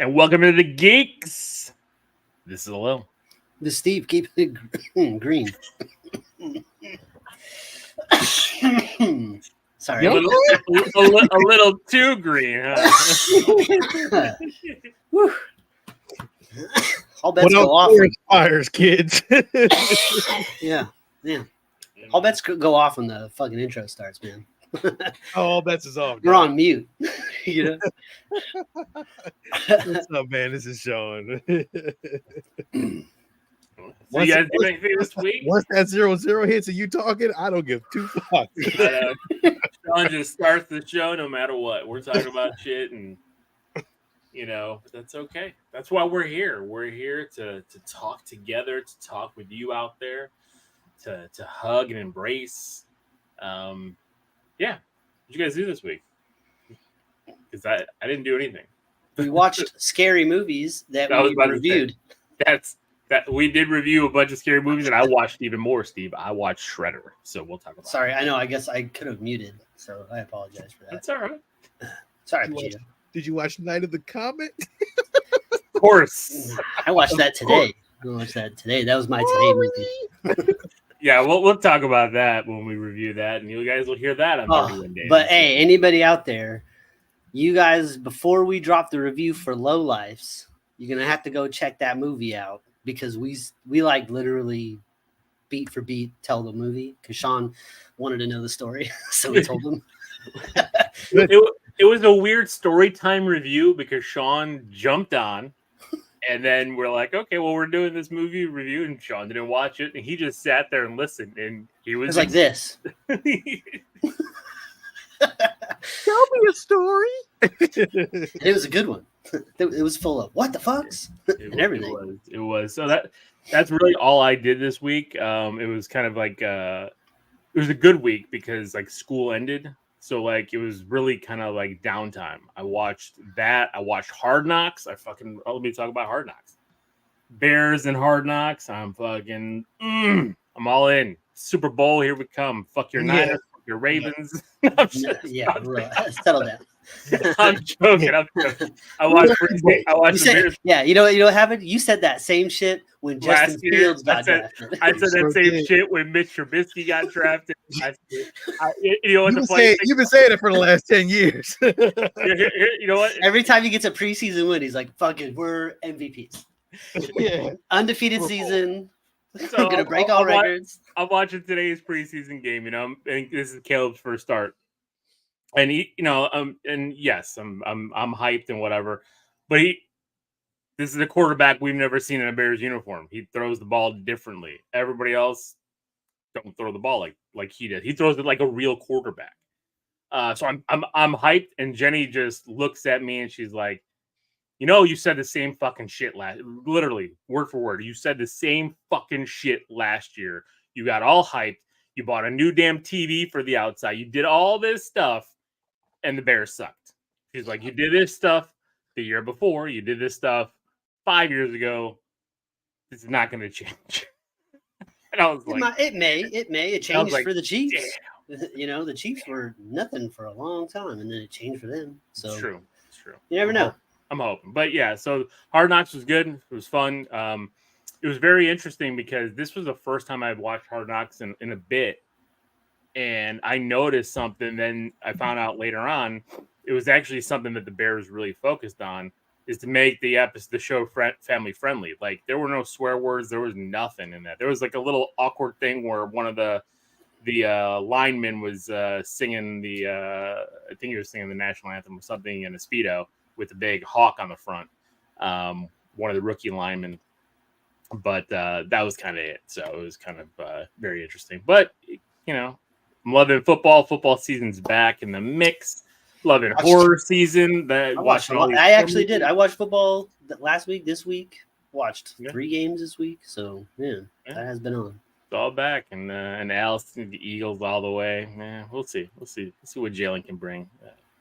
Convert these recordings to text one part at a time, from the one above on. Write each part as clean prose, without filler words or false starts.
And welcome to the Geeks. This is Lil. The Steve, keep it green. Sorry. A little too green, huh? Whew. All bets go off. Fires, kids. Yeah. All bets go off when the fucking intro starts, man. All bets is off. We're on mute. You know. What's up, man? This is Sean. So you guys do anything this week? Once that 0-0 hits and you talking, I don't give two fucks. Sean just starts the show no matter what. We're talking about shit, and that's okay. That's why we're here. We're here to talk together, to talk with you out there, to hug and embrace. Yeah. What did you guys do this week? Because I didn't do anything. We watched scary movies that we reviewed. We did review a bunch of scary movies, and I watched even more, Steve. I watched Shredder, so we'll talk about Sorry, I know. I guess I could have muted, so I apologize for that. That's all right. Sorry, Did you watch Night of the Comet? Of course. I watched that today. That was my today movie. Yeah, we'll talk about that when we review that, and you guys will hear that on 31 days. But hey, anybody out there, you guys, before we drop the review for Lowlifes, you're gonna have to go check that movie out because we like literally beat for beat tell the movie because Sean wanted to know the story, so we told him. It was a weird story time review because Sean jumped on. And then we're like, okay, well, we're doing this movie review, and Sean didn't watch it, and he just sat there and listened, and he was like this. Tell me a story. It was a good one. It was full of what the fucks and everything. It was. So that's really all I did this week. It was kind of like it was a good week because like school ended. So, like, it was really kind of like downtime. I watched that. I watched Hard Knocks. Let me talk about Hard Knocks. Bears and Hard Knocks. I'm I'm all in. Super Bowl, here we come. Fuck your Niners, fuck your Ravens. Settle down. I'm joking. I watched the Bears. Yeah, you know what happened? You said that same shit when Justin Fields got drafted. I said that same shit when Mitch Trubisky got drafted. You've been saying it for the last 10 years. You know what? Every time he gets a preseason win, he's like, "Fuck it, we're MVPs." Yeah, undefeated season. So I'm gonna break all records. I'm watching today's preseason game. And this is Caleb's first start. And and yes, I'm hyped and whatever, but this is a quarterback we've never seen in a Bears uniform. He throws the ball differently. Everybody else don't throw the ball like he did. He throws it like a real quarterback. So I'm hyped, and Jenny just looks at me and she's like, you said the same fucking shit literally word for word. You said the same fucking shit last year. You got all hyped. You bought a new damn TV for the outside. You did all this stuff. And the Bears sucked. She's like, you did this stuff the year before. You did this stuff 5 years ago. This is not going to change. And I was like, it may. It changed like, for the Chiefs. Damn. The Chiefs were nothing for a long time, and then it changed for them. So it's true. You never know. I'm hoping. But yeah, so Hard Knocks was good. It was fun. It was very interesting because this was the first time I've watched Hard Knocks in a bit. And I noticed something, then I found out later on, it was actually something that the Bears really focused on, is to make the show family friendly. Like, there were no swear words. There was nothing in that. There was like a little awkward thing where one of the linemen was singing I think he was singing the national anthem or something in a Speedo with a big hawk on the front. One of the rookie linemen. But that was kind of it. So it was kind of very interesting. But, I'm loving football. Football season's back in the mix. Loving horror season. I actually did. I watched football last week, this week. Watched 3 games this week. So, that has been on. It's all back. And Alice, the Eagles all the way. Man, we'll see. We'll see what Jalen can bring.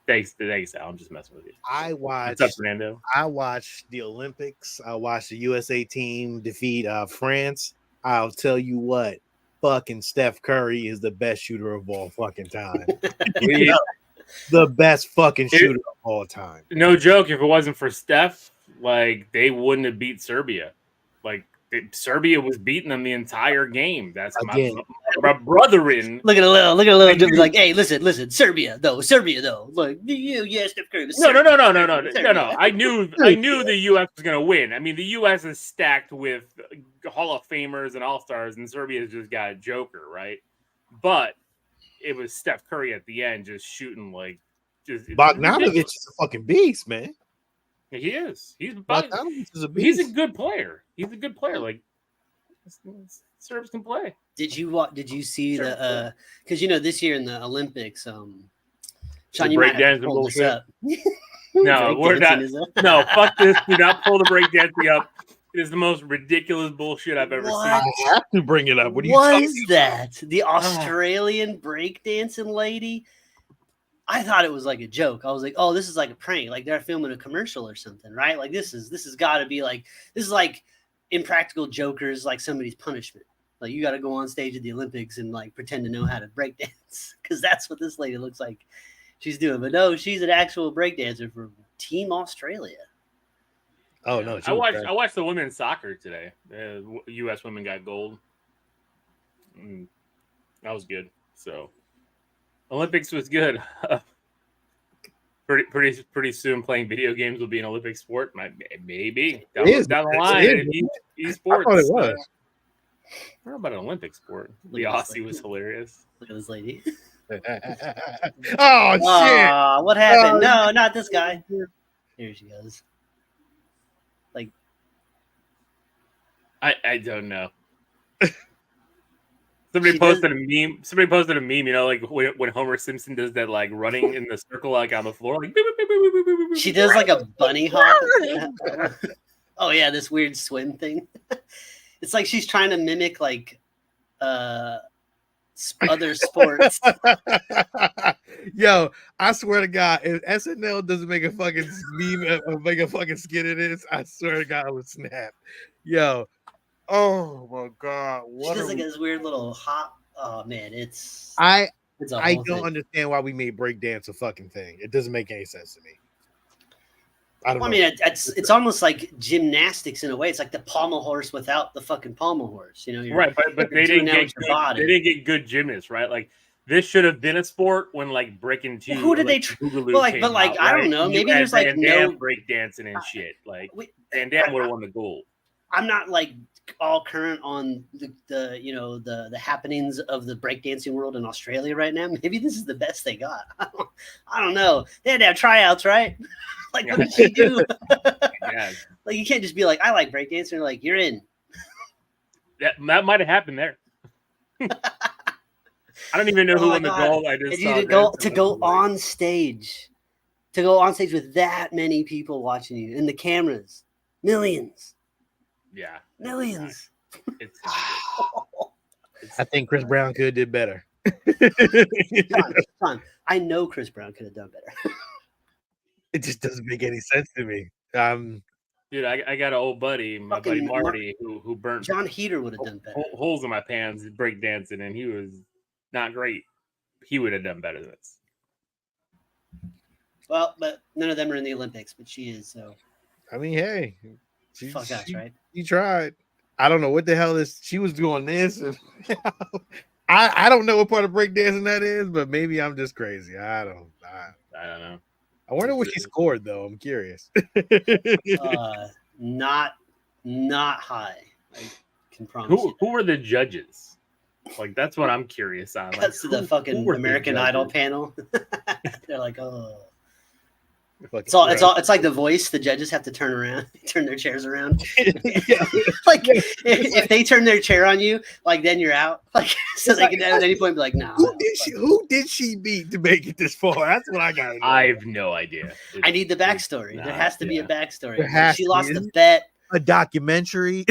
Thanks, Al. I'm just messing with you. What's up, Fernando? I watched the Olympics. I watched the USA team defeat France. I'll tell you what. Fucking Steph Curry is the best shooter of all fucking time. The best fucking shooter of all time. No joke. If it wasn't for Steph, like they wouldn't have beat Serbia. Like Serbia was beating them the entire game. That's Again. my brethren. Look at a little be like, hey, listen, Serbia though, like yes, Steph Curry. No. I knew the U.S. was gonna win. I mean, the U.S. is stacked with Hall of Famers and All Stars, and Serbia's just got a joker, right? But it was Steph Curry at the end, just shooting like just Bogdanovic is a fucking beast, man. He is. Bogdanovic is a beast. He's a good player. Like Serbs can play. Did you see the because this year in the Olympics, Sean, you break might have to dancing pull this bullshit. up. No, we're not. No, fuck this. Do not pull the breakdancing up. It is the most ridiculous bullshit I've ever seen. I have to bring it up. What was that? The Australian breakdancing lady? I thought it was like a joke. I was like, oh, this is like a prank. Like they're filming a commercial or something, right? Like this has got to be like, this is like Impractical Jokers, like somebody's punishment. Like you got to go on stage at the Olympics and like pretend to know how to breakdance because that's what this lady looks like she's doing. But no, she's an actual breakdancer for Team Australia. Oh no! I watched the women's soccer today. U.S. women got gold. That was good. So Olympics was good. Pretty soon, playing video games will be an Olympic sport. Maybe down the line. Esports. I thought it was. I don't know about an Olympic sport. The Aussie was hilarious. Look at this lady. Oh shit! What happened? No, not this guy. Here she goes. Like, I don't know. Somebody posted a meme. Like when Homer Simpson does that, like running in the circle, like on the floor, like she does like a bunny hop. Oh yeah, this weird swim thing. It's like she's trying to mimic like other sports. Yo, I swear to God, if SNL doesn't make a fucking meme or make a fucking skit of this, I swear to God, I would snap. Yo, oh my God, what she does like this weird little hop. Oh man, I don't understand why we made breakdance a fucking thing. It doesn't make any sense to me. I mean, it's almost like gymnastics in a way. It's like the pommel horse without the fucking pommel horse. Right? But they didn't get good gymnasts, right? Like this should have been a sport when like breaking two. Who did they? But I don't know. Maybe there's like no break dancing and shit. Like Van Damme would have won the gold. I'm not like all current on the happenings of the breakdancing world in Australia right now. Maybe this is the best they got. I don't know. They had to have tryouts, right? Like, what did she do? Yeah. Like, you can't just be like, I like breakdancing. Like, you're in. That might have happened there. I don't even know who won the gold. I just saw to go on stage with that many people watching you and the cameras, millions. Yeah, millions. I think Chris Brown could have did better. Tom, I know Chris Brown could have done better. It just doesn't make any sense to me. Dude, I got an old buddy, my buddy Marty, who burnt. John Heater would have done better. Holes in my pants, break dancing, and he was not great. He would have done better than this. Well, but none of them are in the Olympics, but she is. So, I mean, hey, fuck us, right? She tried. I don't know what the hell is. She was doing this, and I don't know what part of breakdancing that is, but maybe I'm just crazy. I don't know. I wonder what she scored though. I'm curious. Not high. I can promise. Who were the judges? Like that's what I'm curious on. Cuts to the fucking American Idol panel. They're like, oh. It's like The Voice. The judges have to turn their chairs around. Like if they turn their chair on you, like then you're out. Like so they can at any point be like, nah. Who did she beat to make it this far? That's what I got. I have no idea. I need the backstory. There has to be a backstory. She lost the bet. A documentary.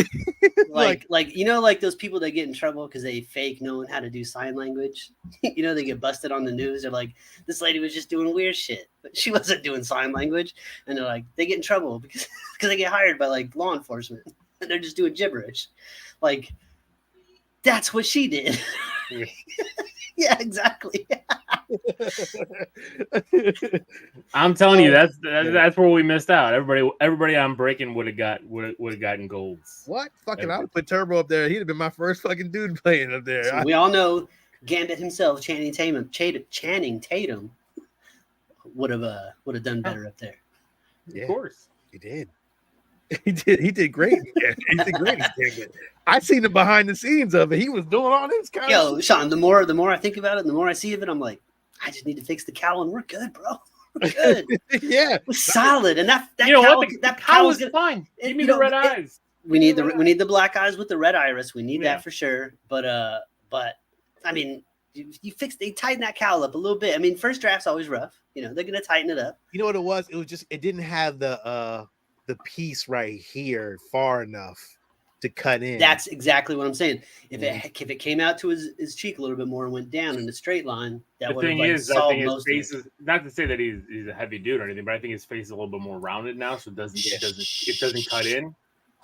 like those people that get in trouble because they fake knowing how to do sign language. They get busted on the news. They're like, this lady was just doing weird shit, but she wasn't doing sign language. And they're like, they get in trouble because they get hired by like law enforcement and they're just doing gibberish. Like that's what she did. Yeah, exactly. I'm telling you, that's where we missed out. Everybody on Breaking would have gotten golds. What? Fucking, I would put Turbo up there. He'd have been my first fucking dude playing up there. So we all know Gambit himself, Channing Tatum, would have done better up there. Yeah, of course, he did. He did great. Yeah, he did great. I seen the behind the scenes of it. He was doing all this kind of shit. Sean, the more I think about it, the more I see of it, I'm like, I just need to fix the cowl and we're good, bro. We're good. Yeah. We're solid. And that cowl is fine. Give me the red eyes. We need the black eyes with the red iris. We need that for sure. But I mean, they tighten that cowl up a little bit. I mean, first draft's always rough. They're gonna tighten it up. You know what it was? It was just it didn't have the piece right here far enough to cut in. That's exactly what I'm saying. If it came out to his cheek a little bit more and went down in a straight line, that would have solved most of it. His face is, not to say that he's a heavy dude or anything, but I think his face is a little bit more rounded now, so it doesn't cut in.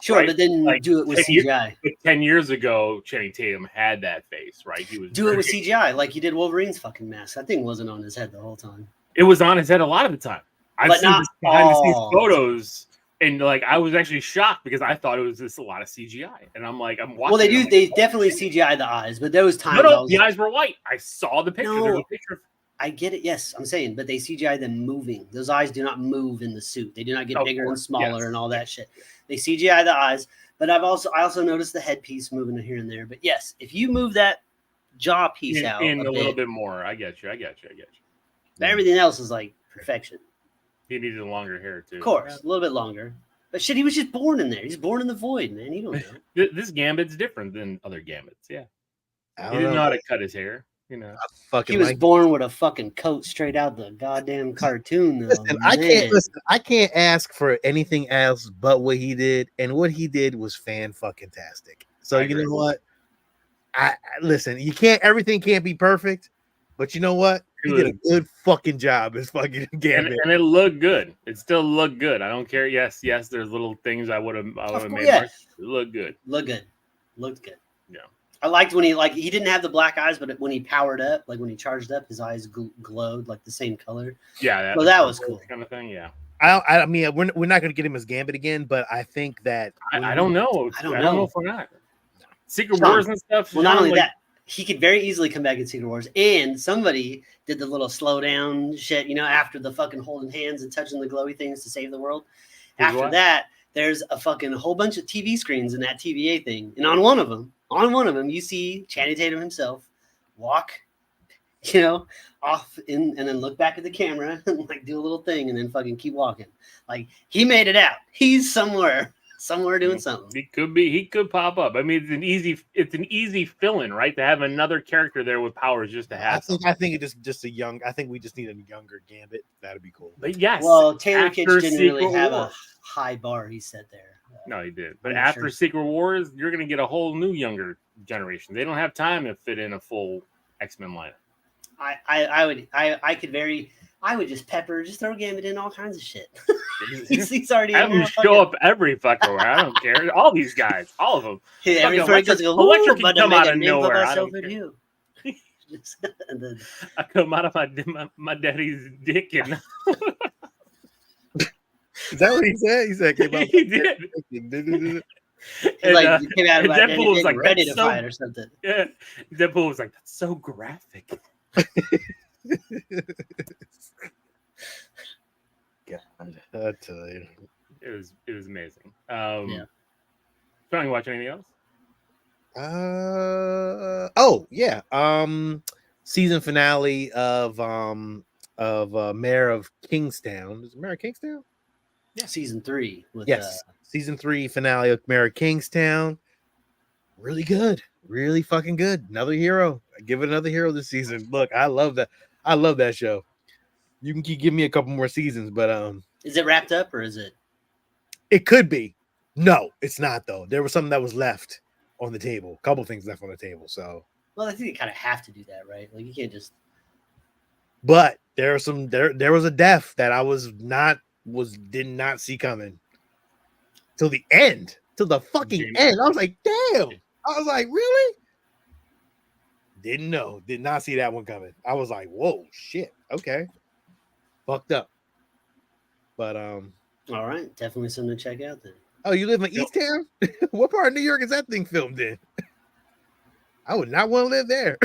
Sure, right? But then do it with CGI. 10 years ago, Channing Tatum had that face, right? He was do it with CGI, like he did Wolverine's fucking mask. That thing wasn't on his head the whole time. It was on his head a lot of the time. I've seen behind the scenes photos. And I was actually shocked because I thought it was just a lot of CGI, and I'm watching. Well, they definitely CGI the eyes, but there was times. No, the eyes were white. I saw the picture. No, There's a picture. I get it. Yes, I'm saying, but they CGI them moving. Those eyes do not move in the suit. They do not get bigger and smaller and all that shit. They CGI the eyes, but I also noticed the headpiece moving here and there. But yes, if you move that jaw piece out a little bit more, I get you. But everything else is like perfection. He needed longer hair too. Of course, a little bit longer. But shit, he was just born in there. He's born in the void, man. You don't know. This Gambit's different than other Gambits. Yeah, he didn't know how to cut his hair. He was born with a fucking coat straight out the goddamn cartoon. Though. I can't ask for anything else but what he did, and what he did was fan-fucking-tastic. So you know what? I listen. Everything can't be perfect, but you know what? He did a good fucking job as fucking Gambit. And it looked good. It still looked good. I don't care. Yes, there's little things I would have made. Yeah. It looked good. Looked good. Yeah. I liked when he didn't have the black eyes, but when he powered up, like when he charged up, his eyes glowed like the same color. Yeah. That was cool. Kind of thing. Yeah. I mean, we're not going to get him as Gambit again, but I think that I don't know. I don't know if we're not. Secret Wars and stuff. Well, not only that. He could very easily come back in Secret Wars, and somebody did the little slow down shit, after the fucking holding hands and touching the glowy things to save the world. After that, there's a fucking whole bunch of TV screens in that TVA thing, and on one of them, you see Channing Tatum himself walk, off in, and then look back at the camera and do a little thing, and then fucking keep walking. Like he made it out. He's somewhere doing something. He could pop up. I mean, it's an easy fill-in, right? To have another character there with powers just to have. I think it's just I think we just need a younger Gambit. That'd be cool. But yes. Well, Taylor Kitsch didn't really have a high bar. He said there. No, he did. But after Secret Wars, you're going to get a whole new younger generation. They don't have time to fit in a full X-Men lineup. I would just throw Gambit in all kinds of shit. he's already have him show up every fucking where. I don't care. All these guys, all of them. Yeah, Electric can come out of nowhere. I don't care. You. I come out of my daddy's dick and. Is that what he said? He said he did. He came out of my Deadpool was ready to fight or something. Yeah, Deadpool was like, "That's so graphic." God, I tell you, it was amazing. Yeah. Trying to watch anything else? Season finale of Mayor of Kingstown. Is it Mayor of Kingstown? Yeah, season 3. Season 3 finale of Mayor of Kingstown. Really good, really fucking good. Another hero. I give it another hero this season. Look, I love that. I love that show. You can keep giving me a couple more seasons, but is it wrapped up or is it? It could be. No, it's not though. There was something that was left on the table. A couple things left on the table. So, well, I think you kind of have to do that, right? Like you can't just. But there was a death that I did not see coming till the end, till the fucking end. I was like, damn. I was like, really? Didn't know. Did not see that one coming. I was like, whoa, shit. Okay. Fucked up. But all right, definitely something to check out then. Oh, you live in East Town? What part of New York is that thing filmed in? I would not want to live there.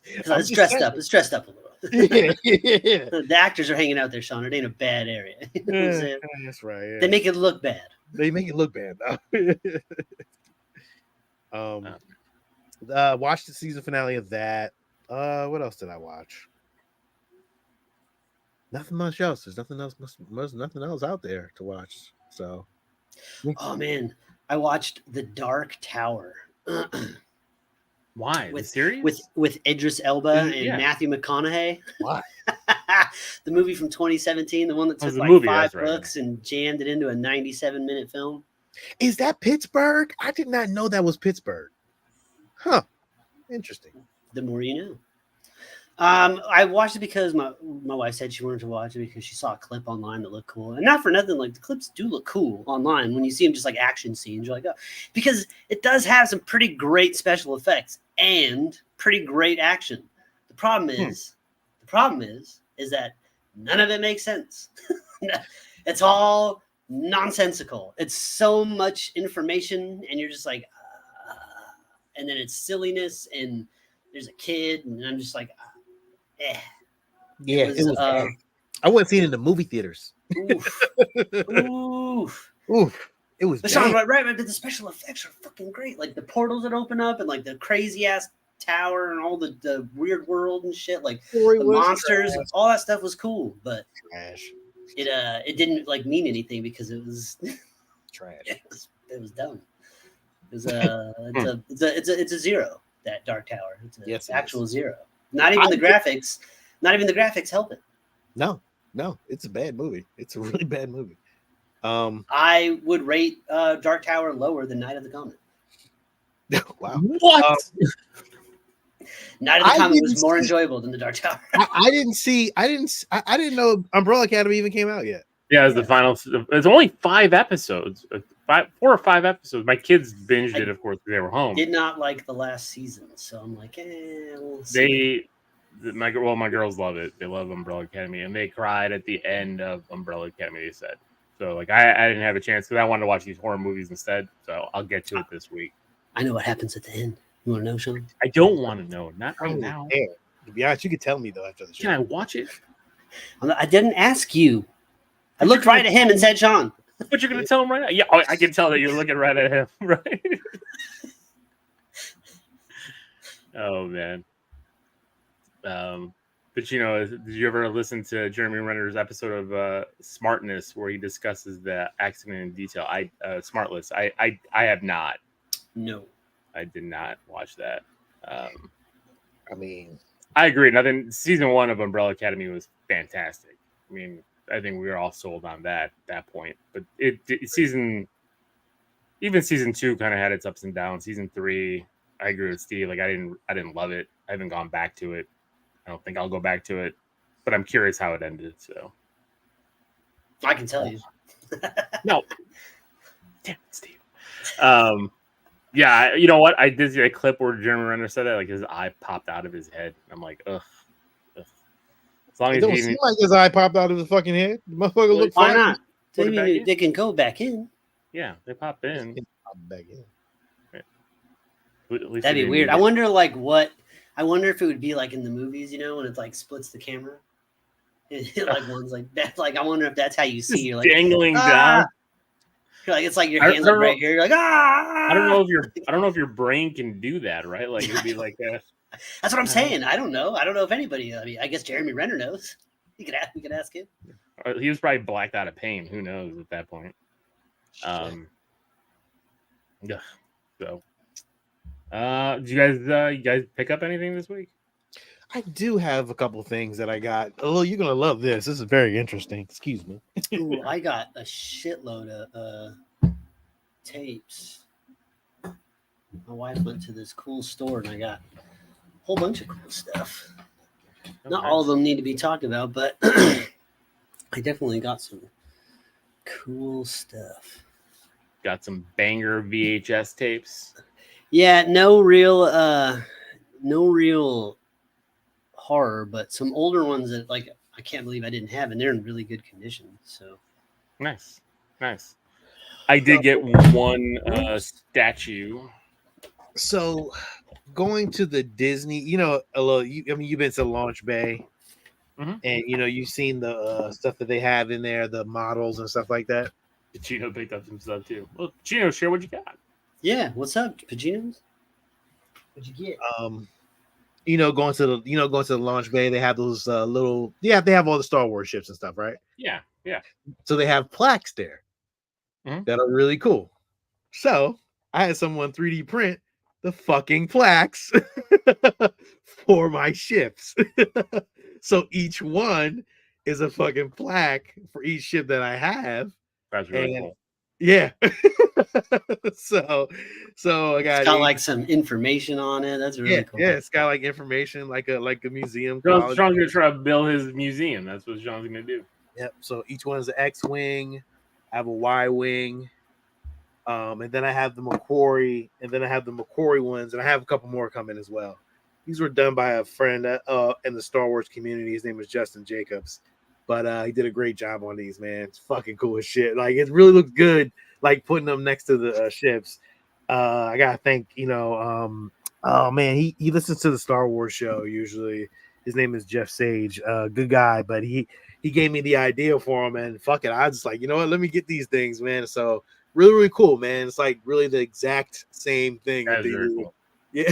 It's dressed up. It's dressed up a little. Yeah. The actors are hanging out there, Sean. It ain't a bad area. You know what I'm saying? That's right. Yeah. They make it look bad. They make it look bad, though. Watched the season finale of that. What else did I watch? Nothing much else. There's nothing else. Nothing else out there to watch. So, oh man, I watched The Dark Tower. Why? The series with Idris Elba and Matthew McConaughey. Why? The movie from 2017, the one that took like 5 books and jammed it into a 97-minute film. Is that Pittsburgh? I did not know that was Pittsburgh. Huh. Interesting. The more you know. I watched it because my wife said she wanted to watch it because she saw a clip online that looked cool. And not for nothing, like the clips do look cool online when you see them just like action scenes. You're like, oh, because it does have some pretty great special effects and pretty great action. The problem is that none of it makes sense. It's all nonsensical. It's so much information, and you're just like, and then it's silliness, and there's a kid, and I'm just like, Yeah, it was I wasn't seeing it in the movie theaters. Oof. It was but Sean, right, but the special effects are fucking great. Like the portals that open up and like the crazy ass tower and all the weird world and shit, like the monsters, all that stuff was cool, but trash. It didn't like mean anything because it was trash. It was dumb. It was it's a zero, that Dark Tower. It's an actual zero. Not even the graphics help it. No, it's a bad movie. It's a really bad movie. I would rate Dark Tower lower than Night of the Comet. Wow. What? Night of the Comet was more enjoyable than the Dark Tower. I didn't know Umbrella Academy even came out yet. Yeah, it's the final. It's only 5 episodes. 4 or 5 episodes. My kids binged it, of course, because they were home. Did not like the last season, so I'm like, we'll see. My girls love it. They love Umbrella Academy, and they cried at the end of Umbrella Academy. They said so. Like I didn't have a chance because I wanted to watch these horror movies instead. So I'll get to it this week. I know what happens at the end. You want to know, Sean? I don't want to know. Not right now. To be honest, you can tell me though after the show. Can I watch it? I didn't ask you. I looked right at him and said, "Sean." But you're gonna tell him right now? Yeah, I can tell that you're looking right at him, right? Oh man. But did you ever listen to Jeremy Renner's episode of Smartness where he discusses the accident in detail? Smartless. I have not. No, I did not watch that. I mean, I agree. Season 1 of Umbrella Academy was fantastic. I mean, I think we were all sold on that point. But season 2 kind of had its ups and downs. Season 3, I agree with Steve. Like I didn't love it. I haven't gone back to it. I don't think I'll go back to it. But I'm curious how it ended. So I can tell you. No. Damn it, Steve. Yeah, you know what? I did see a clip where Jeremy Renner said that, like his eye popped out of his head. I'm like, ugh. As long it as don't seem like his eye popped out of his fucking head. The motherfucker looked fine. Why not? They can go back in. Yeah, they pop in. Back in. Right. That'd be weird. I wonder if it would be like in the movies, when it's like splits the camera. Like one's like that. Like I wonder if that's how you see. You're like dangling down. You're like it's like your hands are right here. You're like I don't know if your brain can do that, right? Like it'd be like that. That's what I'm saying. I don't know. I don't know if anybody. I mean, I guess Jeremy Renner knows. We could ask him. He was probably blacked out of pain. Who knows at that point? Yeah. So, did you guys pick up anything this week? I do have a couple things that I got. Oh, you're gonna love this. This is very interesting. Excuse me. Ooh, I got a shitload of tapes. My wife went to this cool store and I got a whole bunch of cool stuff. Not all of them need to be talked about, but I definitely got some cool stuff. Got some banger VHS tapes. Yeah, no real horror, but some older ones that like I can't believe I didn't have, and they're in really good condition. So Nice. I did get one statue. So going to the Disney, you've been to Launch Bay, Mhm. and you've seen the stuff that they have in there, the models and stuff like that. Pacino picked up some stuff too. Well, Pacino, share what you got. yeah, what's up, Paginos? What'd you get? Going to the Launch Bay, they have those they have all the Star Wars ships and stuff, right? Yeah. So they have plaques there that are really cool. So I had someone 3D print the fucking plaques for my ships. So each one is a fucking plaque for each ship that I have. That's really cool. Yeah. so I got it's got like some information on it. That's really cool. Yeah, it's got like information, like a museum. Sean's gonna try to build his museum. That's what Sean's gonna do. Yep. So each one is an X-wing. I have a Y-wing. And then I have the McQuarrie, ones, and I have a couple more coming as well. These were done by a friend in the Star Wars community. His name is Justin Jacobs, but he did a great job on these, man. It's fucking cool as shit. Like it really looks good, like putting them next to the ships. I gotta thank oh man, he listens to the Star Wars show usually. His name is Jeff Sage, good guy, but he gave me the idea for him, and fuck it, I was just like, you know what, let me get these things, man. So really cool, man. It's like really the exact same thing. That's very cool. Yeah.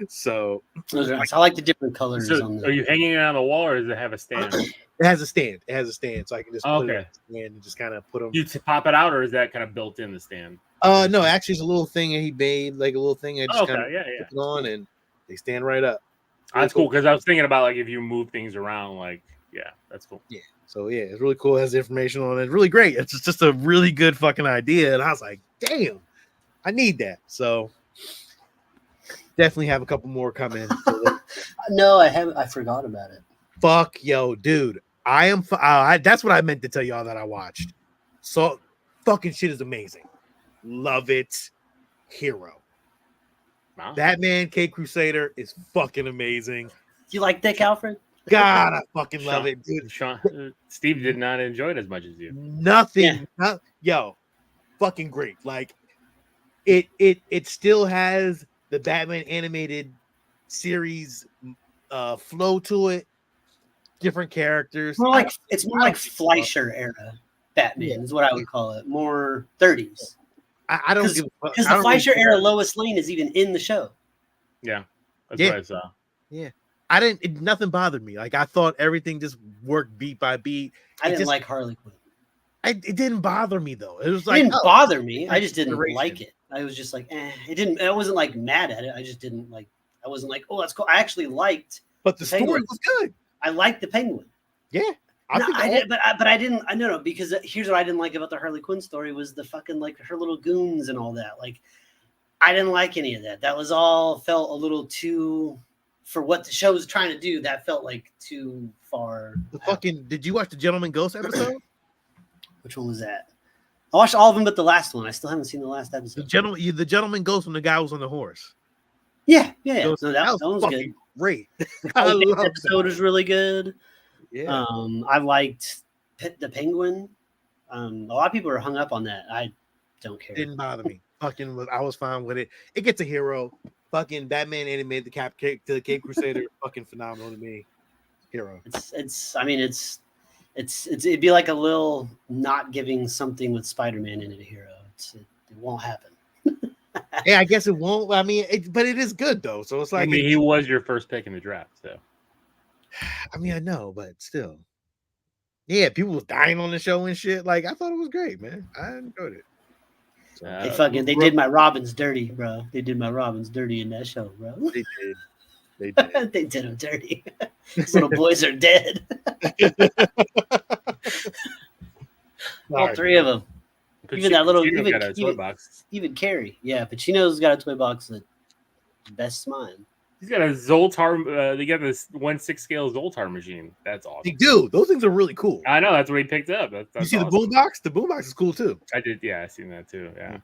So I like the different colors. So are you hanging it on the wall, or does it have a stand? It has a stand, so I can just put it on the stand and just kind of put them. You pop it out, or is that kind of built in the stand? No, actually, it's a little thing that he made, like a little thing. I just kind of put it on, and they stand right up. That's cool, because I was thinking about like if you move things around, like that's cool. Yeah. So yeah, it's really cool. It has information on it. It's really great. It's just a really good fucking idea. And I was like, damn, I need that. So definitely have a couple more coming. No, I haven't. I forgot about it. Fuck, yo, dude. That's what I meant to tell y'all that I watched. So fucking shit is amazing. Love it. Hero. Wow. Batman Cape Crusader is fucking amazing. Do you like Dick Alfred? God, I fucking love it, dude. Steve did not enjoy it as much as you. Nothing. Yo, fucking great. Like it still has the Batman animated series flow to it. Different characters. It's more like Fleischer era Batman is what I would call it. More 30s. I don't give a fuck. Because the Fleischer era Lois Lane is even in the show. Yeah. That's what I saw. Yeah. Nothing bothered me. Like I thought everything just worked beat by beat. I didn't like Harley Quinn. It didn't bother me though. It was like it didn't bother me. I just didn't like it. I was just like, it didn't. I wasn't like mad at it. I just didn't like. I wasn't like, oh, that's cool. I actually liked. But the story was good. I liked the Penguin. Yeah. I did, but I didn't. I know because here's what I didn't like about the Harley Quinn story was the fucking like her little goons and all that. Like, I didn't like any of that. That was all felt a little too. For what the show was trying to do, that felt like too far. Did you watch the Gentleman Ghost episode? Which one was that? I watched all of them but the last one. I still haven't seen the last episode. The Gentleman Ghost when the guy was on the horse. Yeah. So that one was good. Great. The episode was really good. Yeah. I liked the Penguin. A lot of people are hung up on that. I don't care. Didn't bother me. I was fine with it. It gets a hero. Fucking Batman animated the Cape Crusader. Fucking phenomenal to me. Hero. It'd be like a little not giving something with Spider-Man in it a hero. It won't happen. Yeah, I guess it won't. I mean, but it is good though. So it's like he was your first pick in the draft. So I mean, I know, but still, yeah, people was dying on the show and shit. Like I thought it was great, man. I enjoyed it. They did my Robins dirty, bro. They did my Robins dirty in that show, bro. They did. They did them dirty. These little boys are dead. All three of them. Even that little, even Carrie. Yeah, Pacino's got a toy box that best mine. He's got a Zoltar. They got this 1/6 scale Zoltar machine. That's awesome. They do. Those things are really cool. I know. That's what he picked up. That's you see awesome. The boombox? The boombox is cool too. I did. Yeah, I seen that too. Yeah.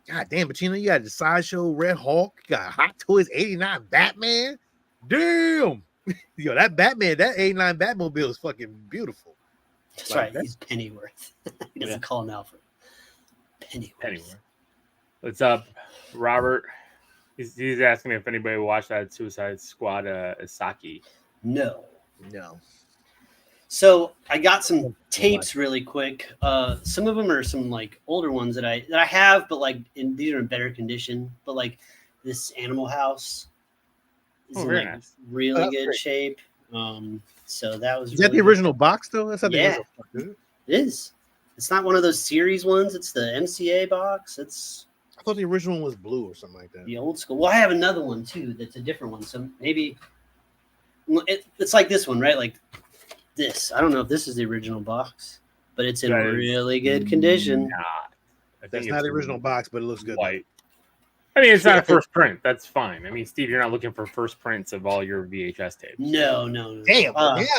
God damn, but you got the Sideshow Red Hulk, you got Hot Toys 89 Batman. Damn. Yo, that Batman, that 89 Batmobile is fucking beautiful. That's right. He's Pennyworth. He doesn't call him Alfred. Pennyworth. What's up, Robert? He's asking me if anybody watched that Suicide Squad Isaki. No. So I got some tapes really quick. Some of them are some like older ones that I have, but like these are in better condition. But like this Animal House is in like nice. really good shape. So that was. Is that the original box though? That's not the original box, is it? It is. It's not one of those series ones. It's the MCA box. I thought the original one was blue or something like that. The old school. Well, I have another one too. That's a different one. So maybe it's like this one, right? Like this. I don't know if this is the original box, but it's in really good condition. That's not the original box, but it looks good. White. I mean, it's not a first print. That's fine. I mean, Steve, you're not looking for first prints of all your VHS tapes. No. Damn.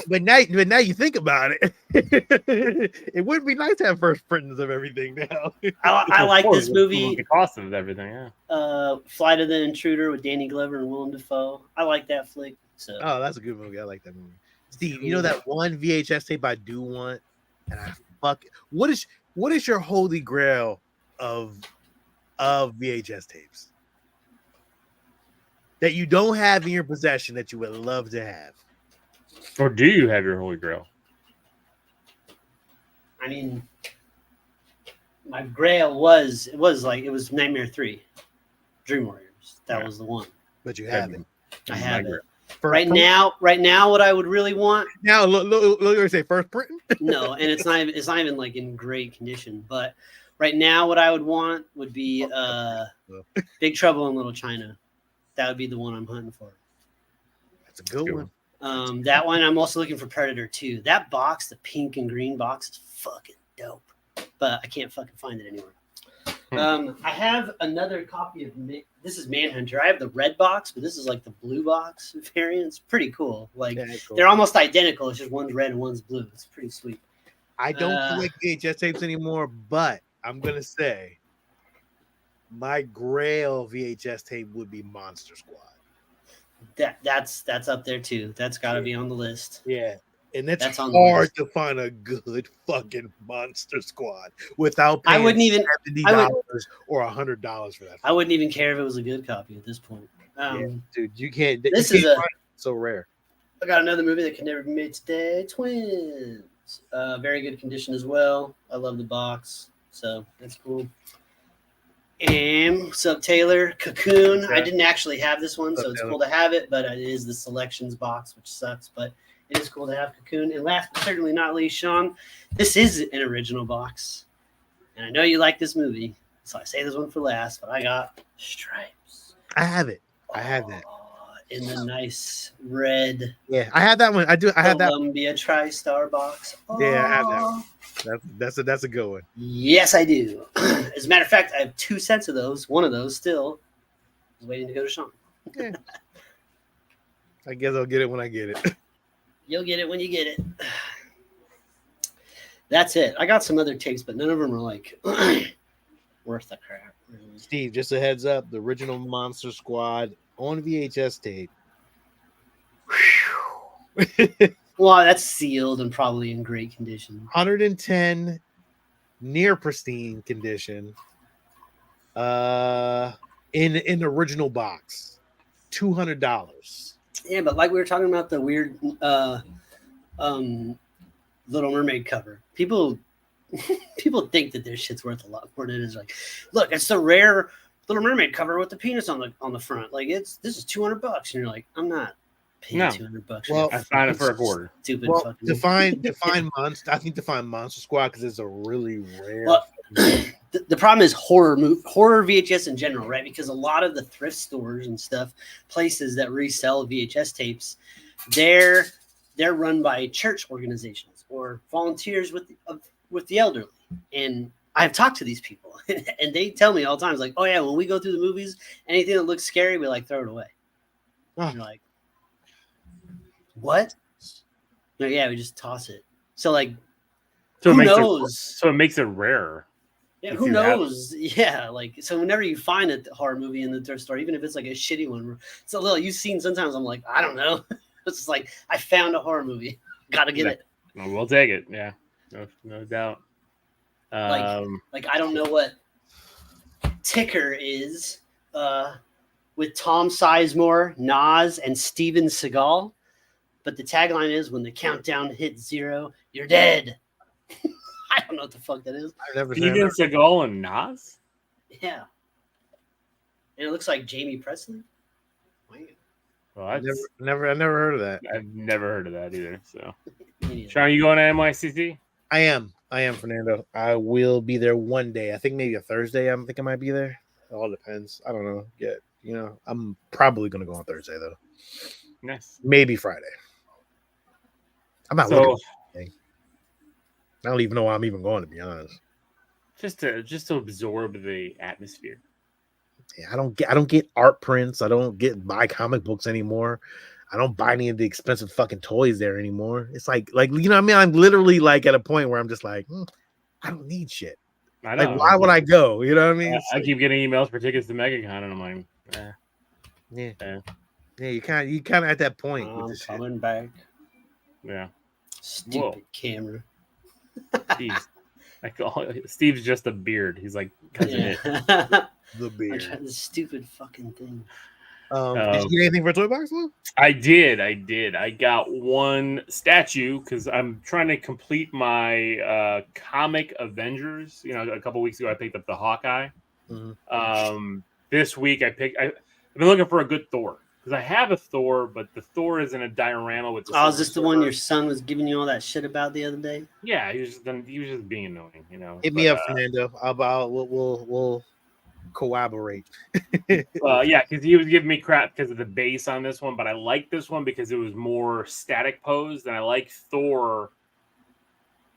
But now you think about it, it would be nice to have first printings of everything now. I like this movie. The cost of everything, yeah. Flight of the Intruder with Danny Glover and Willem Dafoe. I like that flick. So. Oh, that's a good movie. I like that movie. Steve, you know that one VHS tape I do want, and I fuck. What is your holy grail of VHS tapes that you don't have in your possession that you would love to have? Or do you have your holy grail? I mean, my grail was Nightmare 3, Dream Warriors. That was the one. But you have it. I have it. Right now, what I would really want. Now, look, say first printing. No, and it's not even like in great condition. But right now, what I would want would be Big Trouble in Little China. That would be the one I'm hunting for. That's a good one. That one. I'm also looking for Predator 2. That box, the pink and green box, is fucking dope. But I can't fucking find it anywhere. I have another copy of this is Manhunter. I have the red box, but this is like the blue box variant. It's pretty cool. Like cool. They're almost identical. It's just one's red and one's blue. It's pretty sweet. I don't collect VHS tapes anymore, but I'm gonna say my grail VHS tape would be Monster Squad. That's up there too. That's got to be on the list. Yeah. And that's hard to find a good fucking Monster Squad without paying $70 or $100 for that. I wouldn't even care if it was a good copy at this point. Dude, you can't. This is so rare. I got another movie that can never be made today. Twins. Very good condition as well. I love the box, so that's cool. And what's up, Taylor? Cocoon. I didn't actually have this one, so it's cool to have it, but it is the selections box, which sucks, but it is cool to have Cocoon. And last but certainly not least, Sean, this is an original box. And I know you like this movie, so I say this one for last, but I got Stripes. I have it. I have that. In the nice red. Yeah, I have that one. I have that Columbia TriStar box. Yeah, I have that one. That's a good one. Yes, I do. As a matter of fact, I have 2 sets of those. One of those still is waiting to go to Sean. Yeah. I guess I'll get it when I get it. You'll get it when you get it. That's it. I got some other tapes, but none of them are like worth the crap. Really. Steve, just a heads up: the original Monster Squad on VHS tape. Well, that's sealed and probably in great condition. 110, near pristine condition. In the original box, $200. Yeah, but like we were talking about the weird Little Mermaid cover. People think that their shit's worth a lot more than it is. Like, look, it's the rare Little Mermaid cover with the penis on the front. Like, this is $200, and you're like, I'm not paying $200. Well, I found it for a quarter. Stupid. Well, fucking define Monster. I think define Monster Squad because it's a really rare. Well, the problem is horror VHS in general, right? Because a lot of the thrift stores and stuff, places that resell VHS tapes, they're run by church organizations or volunteers with the elderly. And I've talked to these people, and they tell me all the time, it's like, oh yeah, when we go through the movies, anything that looks scary, we like throw it away. And you're like, what? No, yeah, we just toss it. So like, who knows? So it makes it rare. Yeah, who knows? Yeah, like so. Whenever you find a horror movie in the thrift store, even if it's like a shitty one, it's a little you've seen. Sometimes I'm like, I don't know. It's just like I found a horror movie. Gotta get it. Well, we'll take it. Yeah, no doubt. Like I don't know what Ticker is with Tom Sizemore, Nas, and Steven Seagal, but the tagline is "When the countdown hits 0, you're dead." I don't know what the fuck that is. I've never Steven Seagal and Nas. Yeah, and it looks like Jamie Presley. Wow. Well, I never heard of that. I've never heard of that either. So, Sean, you going to NYCC? I am, Fernando. I will be there one day. I think maybe a Thursday. I think I might be there. It all depends. I don't know yet. You know, I'm probably gonna go on Thursday though. Nice. Maybe Friday. I'm not looking. I don't even know why I'm even going, to be honest. Just to absorb the atmosphere. Yeah, I don't get art prints. I don't buy comic books anymore. I don't buy any of the expensive fucking toys there anymore. It's like you know what I mean? I'm literally like at a point where I'm just like, I don't need shit. I know. Like, why would I go? You know what I mean? I keep getting emails for tickets to MegaCon, and I'm like, yeah. You kind of at that point. I'm coming back. Yeah. Stupid camera. Steve's just a beard. He's like cousin the beard. This stupid fucking thing. Did you get anything for a toy box, Lou? I did. I got one statue because I'm trying to complete my comic Avengers. You know, a couple weeks ago I picked up the Hawkeye. Mm-hmm. This week I've been looking for a good Thor because I have a Thor, but the Thor is in a diorama with. Is this the one your son was giving you all that shit about the other day? Yeah, he was just being annoying. You know, hit me up, Fernando. We'll collaborate. Yeah, because he was giving me crap because of the base on this one, but I like this one because it was more static posed, and I like Thor.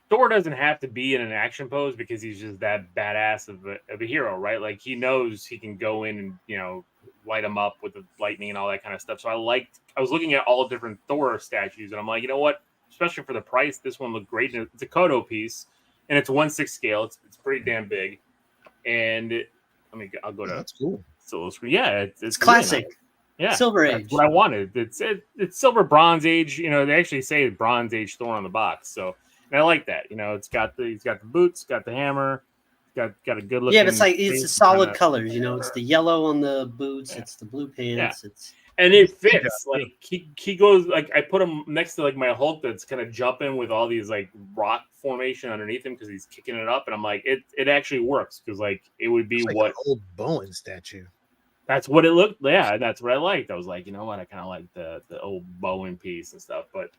Thor doesn't have to be in an action pose because he's just that badass of a hero, right? Like he knows he can go in and, you know, light him up with the lightning and all that kind of stuff. So I was looking at all different Thor statues, and I'm like, you know what? Especially for the price, this one looked great. It's a Kodo piece, and it's 1/6 scale. It's pretty damn big, and I'll go to. That's cool. Silver screen. Yeah, it's classic. Really nice. Yeah, Silver Age. That's what I wanted. It's Silver Bronze Age. You know, they actually say Bronze Age Thor on the box. So, and I like that. You know, he's got the boots, got the hammer, got a good looking. Yeah, but it's a solid colors. You know, it's the yellow on the boots. Yeah. It's the blue pants. Yeah. And it fits. Like he goes like I put him next to like my Hulk that's kind of jumping with all these like rock formation underneath him because he's kicking it up, and I'm like it actually works because like it would be like an old Bowen statue. That's what it looked. Yeah, that's what I liked. I was like, you know what, I kind of like the old Bowen piece and stuff, but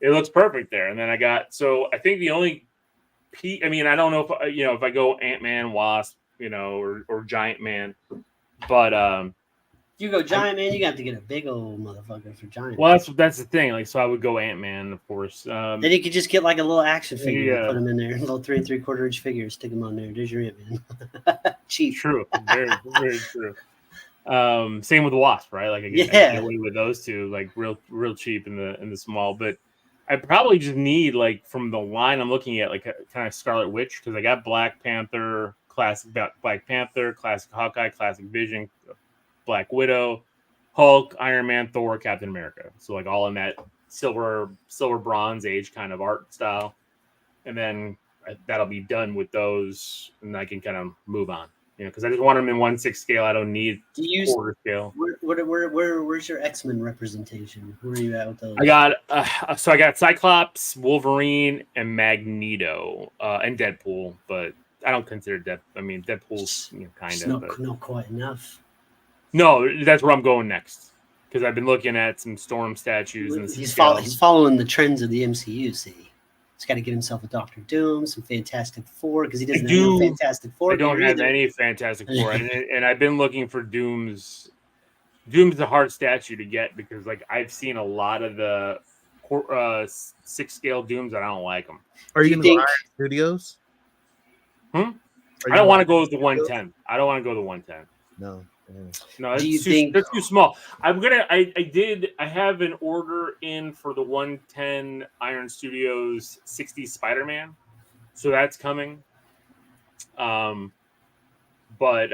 it looks perfect there. And then I think the only piece. I mean, I don't know if I go Ant-Man, Wasp, you know, or Giant Man, but you go Giant Man, you have to get a big old motherfucker for Giant. Well, that's the thing. Like, so I would go Ant-Man, of course. Then you could just get like a little action figure, and put them in there, little 3 3/4 inch figure, stick them on there. There's your Ant-Man. Cheap. True. Very, very true. Same with the Wasp, right? Like, I get away with those two, like real cheap in the small. But I probably just need like from the line I'm looking at, like a kind of Scarlet Witch, because I got Black Panther, classic Black Panther, classic Hawkeye, classic Vision, Black Widow, Hulk, Iron Man, Thor, Captain America. So like all in that silver bronze age kind of art style. And then that'll be done with those, and I can kind of move on. You know, because I just want them in 1/6 scale. I don't need quarter scale. Where's your X-Men representation? Where are you at with those? I got Cyclops, Wolverine, and Magneto, and Deadpool. But I don't consider Deadpool's kind of not quite enough. No, that's where I'm going next because I've been looking at some Storm statues and he's following the trends of the MCU. See, he's got to get himself a Doctor Doom, some Fantastic Four because he doesn't have no Fantastic Four. I don't have any Fantastic Four, and I've been looking for Doom's. Doom's a hard statue to get because like I've seen a lot of the 6 scale Dooms and I don't like them. Are you going to go Iron Studios? I don't want to go with the 110. I don't want to go to the 110. No. No, they're too small. I have an order in for the 110 Iron Studios 60 Spider-Man, so that's coming. But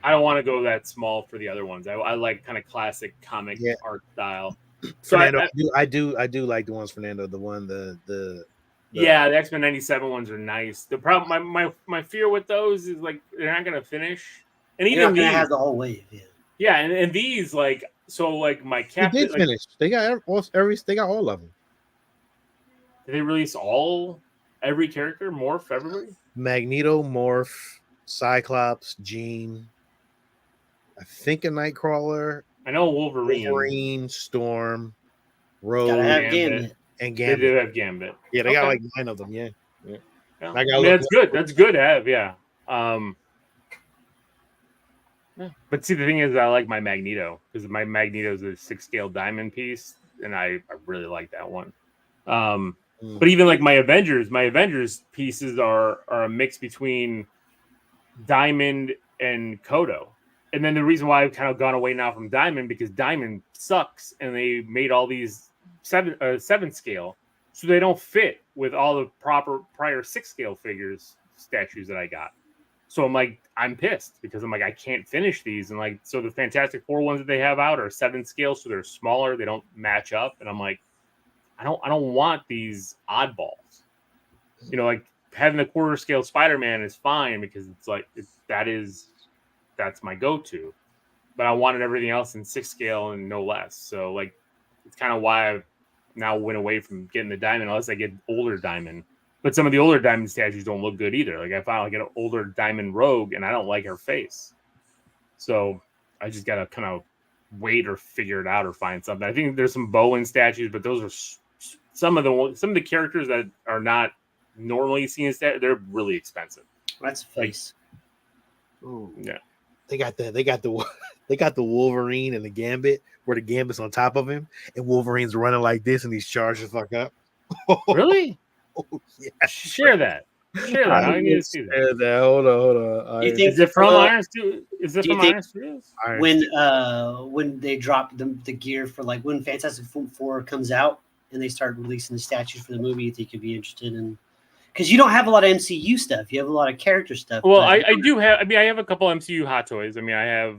I don't want to go that small for the other ones. I like kind of classic comic art style. So Fernando, I do like the ones, Fernando. The one the yeah, the X-Men 97 ones are nice. The problem, my fear with those is like they're not gonna finish, and You're even not gonna these have the whole wave. yeah, and these like so like my Captain. They did finish. They got they got all of them. Did they release every character morph everybody? Magneto, Morph, Cyclops, Jean. I think a Nightcrawler. I know Wolverine, Storm, Rogue, gotta have Gambit. And Gambit. They do have Gambit. Yeah, they got like 9 of them. Yeah. I mean, that's good. That's good to have. Yeah. But see, the thing is, I like my Magneto because my Magneto is a 6-scale diamond piece, and I really like that one. But even like my Avengers pieces are a mix between Diamond and Kodo. And then the reason why I've kind of gone away now from Diamond because Diamond sucks, and they made all these 7 scale, so they don't fit with all the proper prior 6 scale statues that I got. So I'm like, I'm pissed because I'm like, I can't finish these, and like, so the Fantastic Four ones that they have out are 7 scale, so they're smaller, they don't match up, and I'm like, I don't want these oddballs. You know, like having the quarter scale Spider-Man is fine because it's like that's my go-to, but I wanted everything else in 6 scale and no less. So like, it's kind of why I've now went away from getting the Diamond unless I get older Diamond. But some of the older Diamond statues don't look good either. Like I finally get an older Diamond Rogue and I don't like her face. So I just got to kind of wait or figure it out or find something. I think there's some Bowen statues, but those are some of the characters that are not normally seen as that. They're really expensive. That's a face. Ooh. Yeah. They got the Wolverine and the Gambit where the Gambit's on top of him and Wolverine's running like this and he's charged the fuck up. Really? Oh, yeah. Share that. I need to see that. Hold on. Is it from Iron Studios? Is it from Iron Studios? When they drop the gear for like when Fantastic Four comes out and they start releasing the statues for the movie, you think you'd be interested in? Because you don't have a lot of MCU stuff. You have a lot of character stuff. Well, I do have. I mean, I have a couple MCU hot toys. I mean, I have.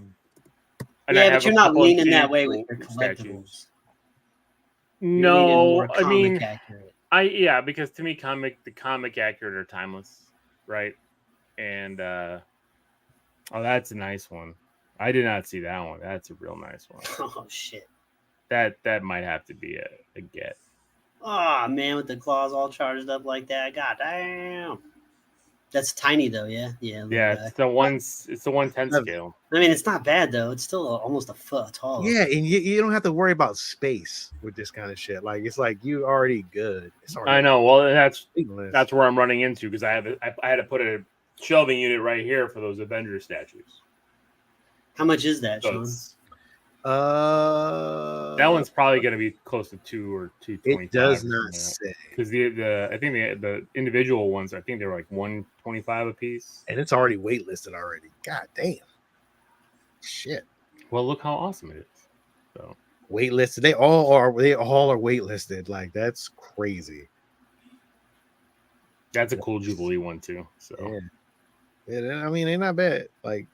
But you're not leaning that way with your collectibles. Statues. No, I mean, accurate. because to me, the comic accurate are timeless, right? And that's a nice one. I did not see that one. That's a real nice one. Oh shit. That might have to be a get. Oh man, with the claws all charged up like that. God damn. That's tiny though, yeah. Yeah, it's the 1/10 scale. I mean, it's not bad though. It's still almost a foot tall. Yeah, and you don't have to worry about space with this kind of shit. Like it's like you already good. I know. Well, that's where I'm running into because I had to put a shelving unit right here for those Avengers statues. How much is that, Sean? That one's probably going to be close to 2 or 225. It does not say because I think the individual ones, I think they're like 125 a piece, and it's already waitlisted already. God damn, shit. Well, look how awesome it is. So waitlisted, they all are waitlisted. Like that's crazy. That's a cool Jubilee one too. So yeah, I mean, they're not bad. Like.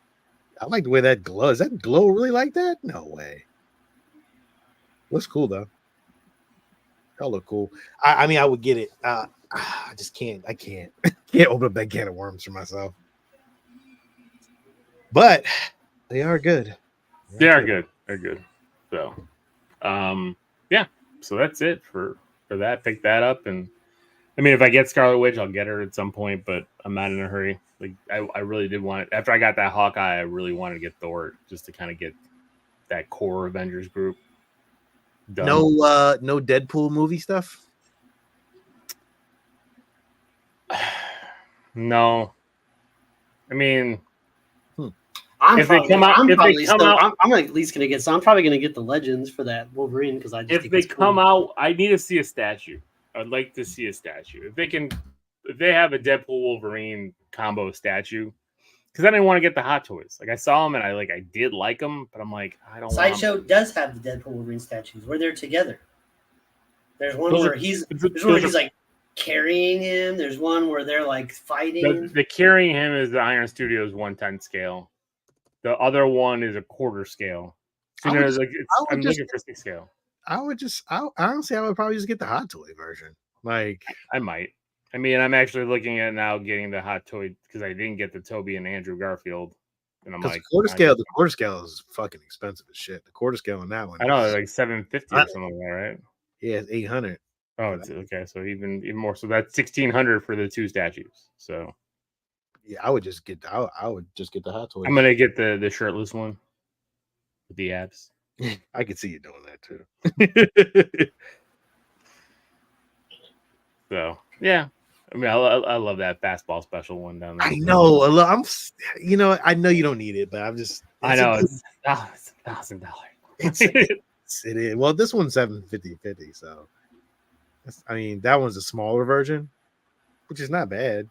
I like the way that glow. Is that glow really like that? No way. Looks cool though. That'll look cool. I mean, I would get it. I just can't. I can't open up that can of worms for myself. But they are good. They are good. They're good. So, yeah. So that's it for that. Pick that up, and I mean, if I get Scarlet Witch, I'll get her at some point, but I'm not in a hurry. Like I really did want it. After I got that Hawkeye, I really wanted to get Thor just to kind of get that core Avengers group done. No Deadpool movie stuff. No, I mean, I'm at least gonna get. So I'm probably gonna get the Legends for that Wolverine because I just if they come out, I need to see a statue. I'd like to see a statue if they have a Deadpool Wolverine combo statue, because I didn't want to get the hot toys. Like I saw them and I did like them, but I'm like, I don't. Sideshow does have the Deadpool Wolverine statues where they're together. There's one where he's like carrying him. There's one where they're like fighting. The carrying him is the Iron Studios 1/10 scale. The other one is a quarter scale. So I'm looking for 6 scale. Honestly, I would probably just get the Hot Toy version. Like, I might. I mean, I'm actually looking at now getting the Hot Toy because I didn't get the Toby and Andrew Garfield. And I'm like, the quarter scale is fucking expensive as shit. The quarter scale on that one, I know, like $750 or something like that, right? Yeah, it's $800. Oh, it's okay. So even more. So that's $1,600 for the 2 statues. So yeah, I would just get the Hot Toy. I'm gonna get the shirtless one with the abs. I could see you doing that too. So yeah, I mean, I love that fastball special one down there. I know. I know you don't need it, but I'm just. I know it's $1,000. It is. Well, this one's $750. So, I mean, that one's a smaller version, which is not bad.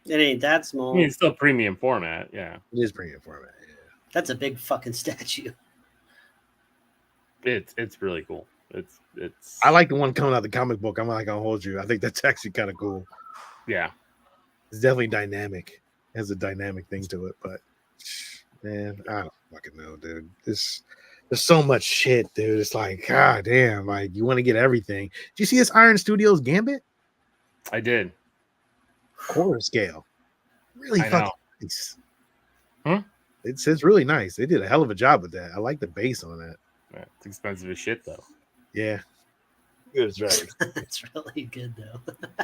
It ain't that small. I mean, it's still premium format. Yeah, it is premium format. Yeah, that's a big fucking statue. It's really cool. It's. I like the one coming out of the comic book. I'm not gonna hold you. I think that's actually kind of cool. Yeah, it's definitely dynamic. It has a dynamic thing to it, but man, I don't fucking know, dude. There's so much shit, dude. It's like, god damn, like you want to get everything. Did you see this Iron Studios Gambit? I did. Quarter scale, really fucking nice. Huh? It's really nice. They did a hell of a job with that. I like the base on that. Yeah, it's expensive as shit though. Yeah, it's right. It's really good though.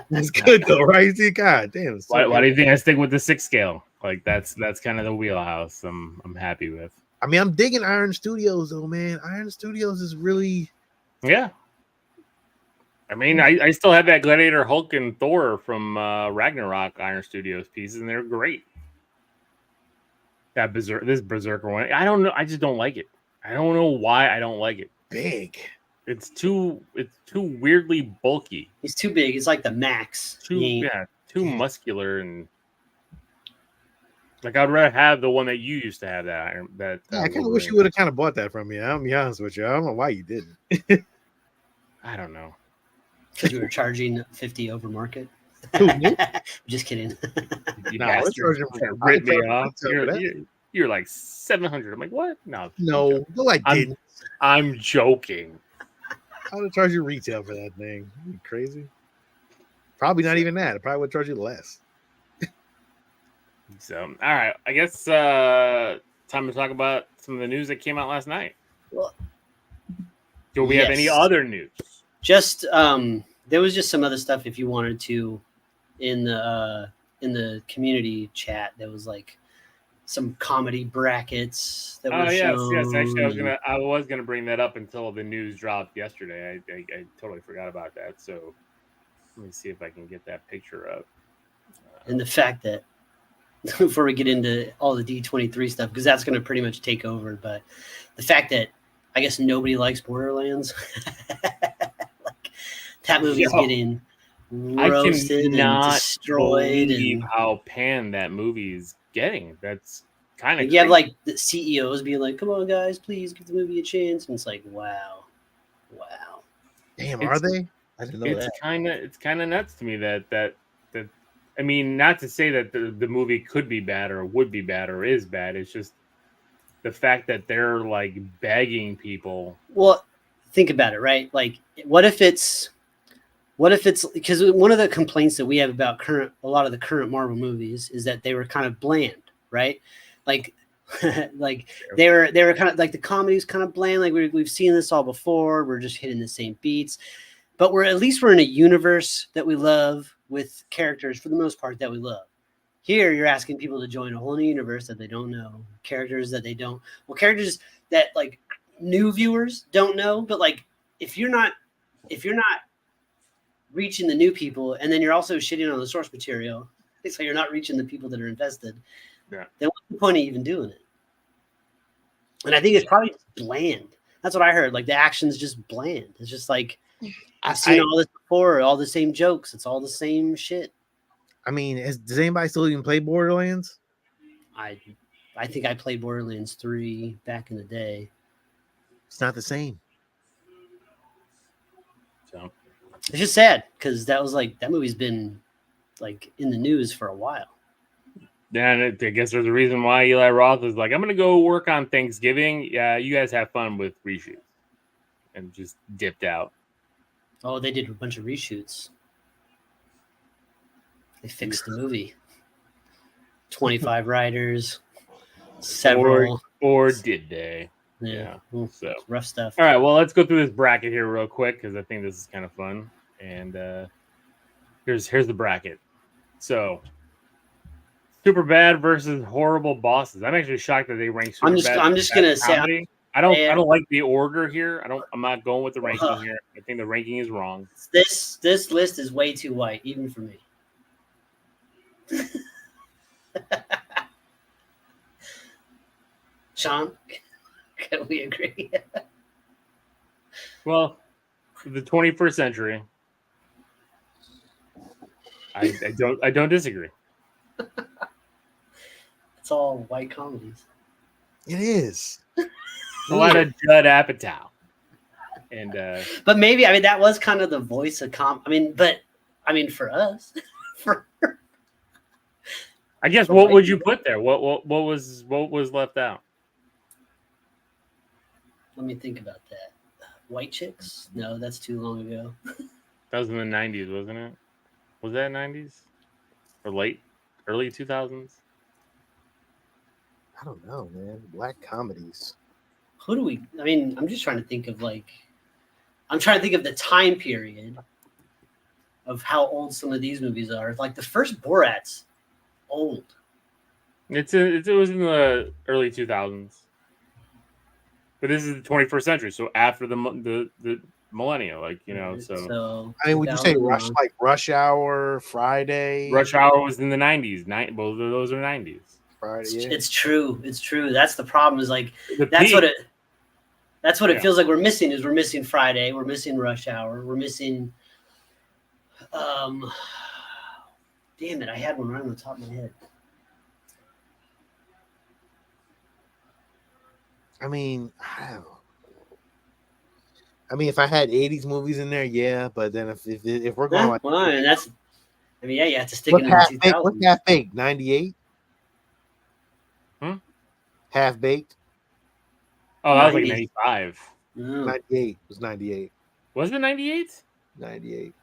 It's good though, right? God damn. Why do you think I stick with the 6 scale? Like that's kind of the wheelhouse I'm happy with. I mean, I'm digging Iron Studios though, man. Iron Studios is really. Yeah. I mean, I still have that Gladiator Hulk and Thor from Ragnarok Iron Studios pieces, and they're great. This Berserker one, I don't know. I just don't like it. I don't know why I don't like it. Big. It's too weirdly bulky. He's too big. He's like the Max. Too muscular and like I'd rather have the one that you used to have. I kind of wish you would have kind of bought that from me. I'm be honest with you. I don't know why you didn't. I don't know. Because we were charging 50 over market. Just kidding. You rip me off. You're like 700. I'm like, what? No, I didn't. I'm joking. I would charge you retail for that thing. Are you crazy? Probably not even that. I probably would charge you less. So, all right. I guess time to talk about some of the news that came out last night. Well, do we have any other news? Just there was just some other stuff if you wanted to in the community chat. There was like some comedy brackets that were shown. Yes. Actually, I was gonna bring that up until the news dropped yesterday. I totally forgot about that. So let me see if I can get that picture up. And the fact that before we get into all the D23 stuff, because that's going to pretty much take over, but the fact that I guess nobody likes Borderlands, like that movie's getting roasted and destroyed. And how panned that movie's getting. That's kind of you have like the CEOs being like, "Come on, guys, please give the movie a chance," and it's like, wow. Damn, are they? I didn't know that. It's kind of nuts to me that. I mean, not to say that the movie could be bad or would be bad or is bad. It's just the fact that they're like begging people. Well, think about it, right? Like, what if it's because one of the complaints that we have about a lot of the current Marvel movies is that they were kind of bland, right? Like, like they were kind of like the comedy's kind of bland. Like we've seen this all before. We're just hitting the same beats, but we're in a universe that we love with characters for the most part that we love. Here, you're asking people to join a whole new universe that they don't know, characters that like new viewers don't know. But like, if you're not reaching the new people, and then you're also shitting on the source material, so you're not reaching the people that are invested. Yeah. Then what's the point of even doing it? And I think it's probably just bland. That's what I heard. Like the action's just bland. It's just like I've seen all this before, all the same jokes. It's all the same shit. I mean, does anybody still even play Borderlands? I think I played Borderlands 3 back in the day. It's not the same. So It's just sad because that movie's been like in the news for a while. Yeah, and I guess there's a reason why Eli Roth is like, I'm gonna go work on Thanksgiving. Yeah, you guys have fun with reshoots, and just dipped out. Oh, they did a bunch of reshoots. They fixed the movie. 25 writers, several. Or did they? Yeah. So rough stuff. All right, well, let's go through this bracket here real quick because I think this is kind of fun. And here's the bracket. So, Superbad versus Horrible Bosses. I'm actually shocked that they ranked Superbad. I'm just gonna say I don't like the order here. I'm not going with the ranking here. I think the ranking is wrong. This list is way too white, even for me. Sean, can we agree? Well, for the 21st century, I don't disagree. It's all white comedies. It is. A lot of Judd Apatow. And but maybe that was kind of the voice of for us. I guess what would you put there? What was left out? Let me think about that. White Chicks? No, that's too long ago. That was in the 90s, wasn't it? Was that 90s? Or early 2000s? I don't know, man. Black comedies. Who do we... I'm just trying to think of, I'm trying to think of the time period of how old some of these movies are. Like, the first Borat's old. It was in the early 2000s. But this is the 21st century, so after the millennial, So would you say Rush Hour, Friday? Rush Hour was in the 90s. Both of those are 90s. Friday, yeah. It's true. That's the problem. Is that's what it feels like we're missing. Is we're missing Friday, we're missing Rush Hour, we're missing. Damn it! I had one right on the top of my head. If I had 80s movies in there, yeah. But then if we're going you have to stick in the 2000s. What's Half Baked? 98. Half Baked. Oh, that was like 95. 98 it was 98. Was it 98? 98.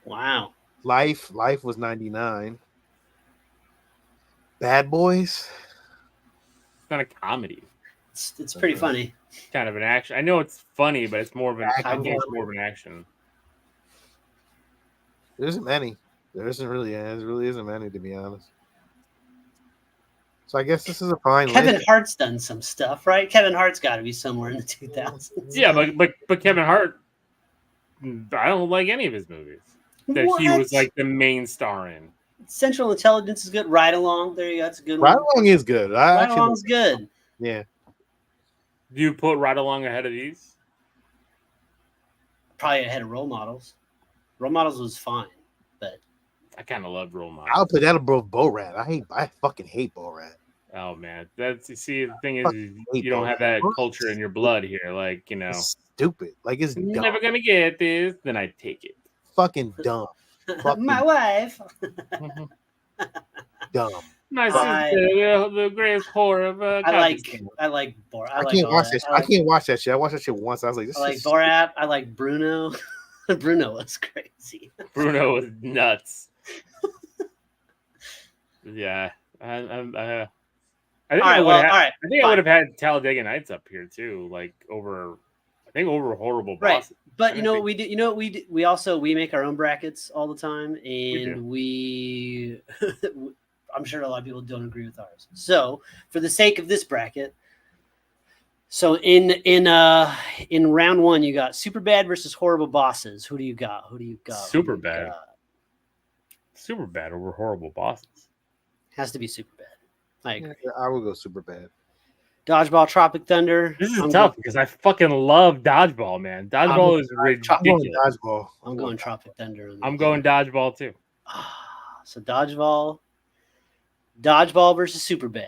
Wow. Life was 99. Bad Boys. It's not a comedy. It's pretty funny. Kind of an action. I know it's funny, but it's more of an action. There isn't many. There really isn't many, to be honest. So I guess this is a fine Kevin list. Hart's done some stuff, right? Kevin Hart's got to be somewhere in the 2000s. Yeah, but Kevin Hart, I don't like any of his movies that he was like the main star in. Central Intelligence is good. Ride Along, there you go. That's a good Ride one. Along is good. Ride Along's good. Yeah. Do you put Ride Along ahead of these? Probably ahead of Role Models. Role Models was fine, but I kind of loved Role Models. I'll put that above Borat. I fucking hate Borat. Oh man, the thing is you don't have that culture in your blood here. It's stupid. It's you're dumb. never gonna get this, then I take it. Fucking dumb. My wife. Dumb. My sister, the greatest whore of I like Borat. I can't watch that shit. I can't watch that shit. I watched that shit once. I was like, this I like Borat. I like Bruno. Bruno was crazy. Bruno was nuts. Yeah. I think I would have had Talladega Nights up here too, over Horrible Bosses. Right. But you know what we do? You know what we do? We make our own brackets all the time, and we I'm sure a lot of people don't agree with ours. So for the sake of this bracket, so in round one, you got Superbad versus Horrible Bosses. Who do you got? Superbad. Superbad over Horrible Bosses. Has to be Superbad. I agree. I will go Superbad. Dodgeball, Tropic Thunder. This is tough because I fucking love Dodgeball, man. Dodgeball is ridiculous. I'm going Tropic Thunder. I'm going Dodgeball too. So Dodgeball versus Superbad.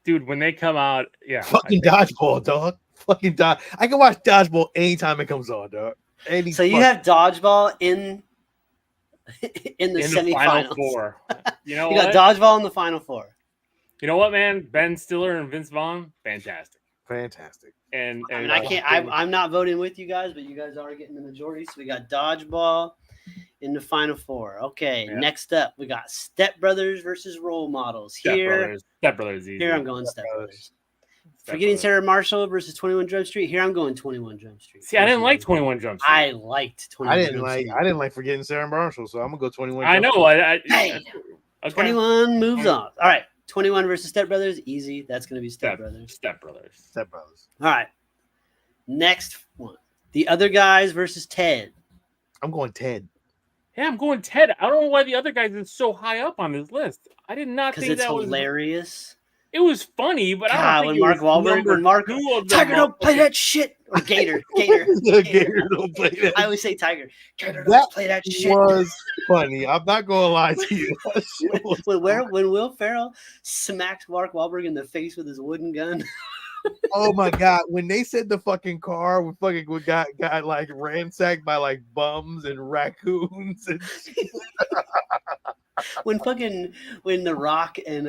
Dude, when they come out, yeah. Fucking Dodgeball, dog. I can watch Dodgeball anytime it comes on, dog. So you have dodgeball in the final semifinals. four. You know You what? got dodgeball in the final four. You know what, man? Ben Stiller and Vince Vaughn, fantastic. And I mean, I can't. I'm not voting with you guys, but you guys are getting the majority. So we got dodgeball in the final four. Okay, next up we got Step Brothers versus Role Models. Step Brothers. Easy. Here I'm going Step Brothers. Forgetting Sarah Marshall versus 21 Jump Street. Here I'm going 21 Jump Street. See, I didn't like 21 Jump Street. I liked 21 Jump Street. I didn't like Forgetting Sarah Marshall, so I'm gonna go 21. I know. Hey, 21 moves on. All right, 21 versus Step Brothers. Easy. That's gonna be Step Brothers. Step Brothers. All right. Next one. The Other Guys versus Ted. I'm going Ted. Yeah, I'm going Ted. I don't know why the other guys is so high up on this list. I did not think that was hilarious. It was funny, but I don't think when Mark Wahlberg, Tiger don't play that shit. Or Gator. Gator don't play that. I always say Tiger. Gator don't play that shit. Was funny. I'm not gonna lie to you. When Will Ferrell smacked Mark Wahlberg in the face with his wooden gun. Oh my god! When they said the fucking car got like ransacked by like bums and raccoons and when The Rock and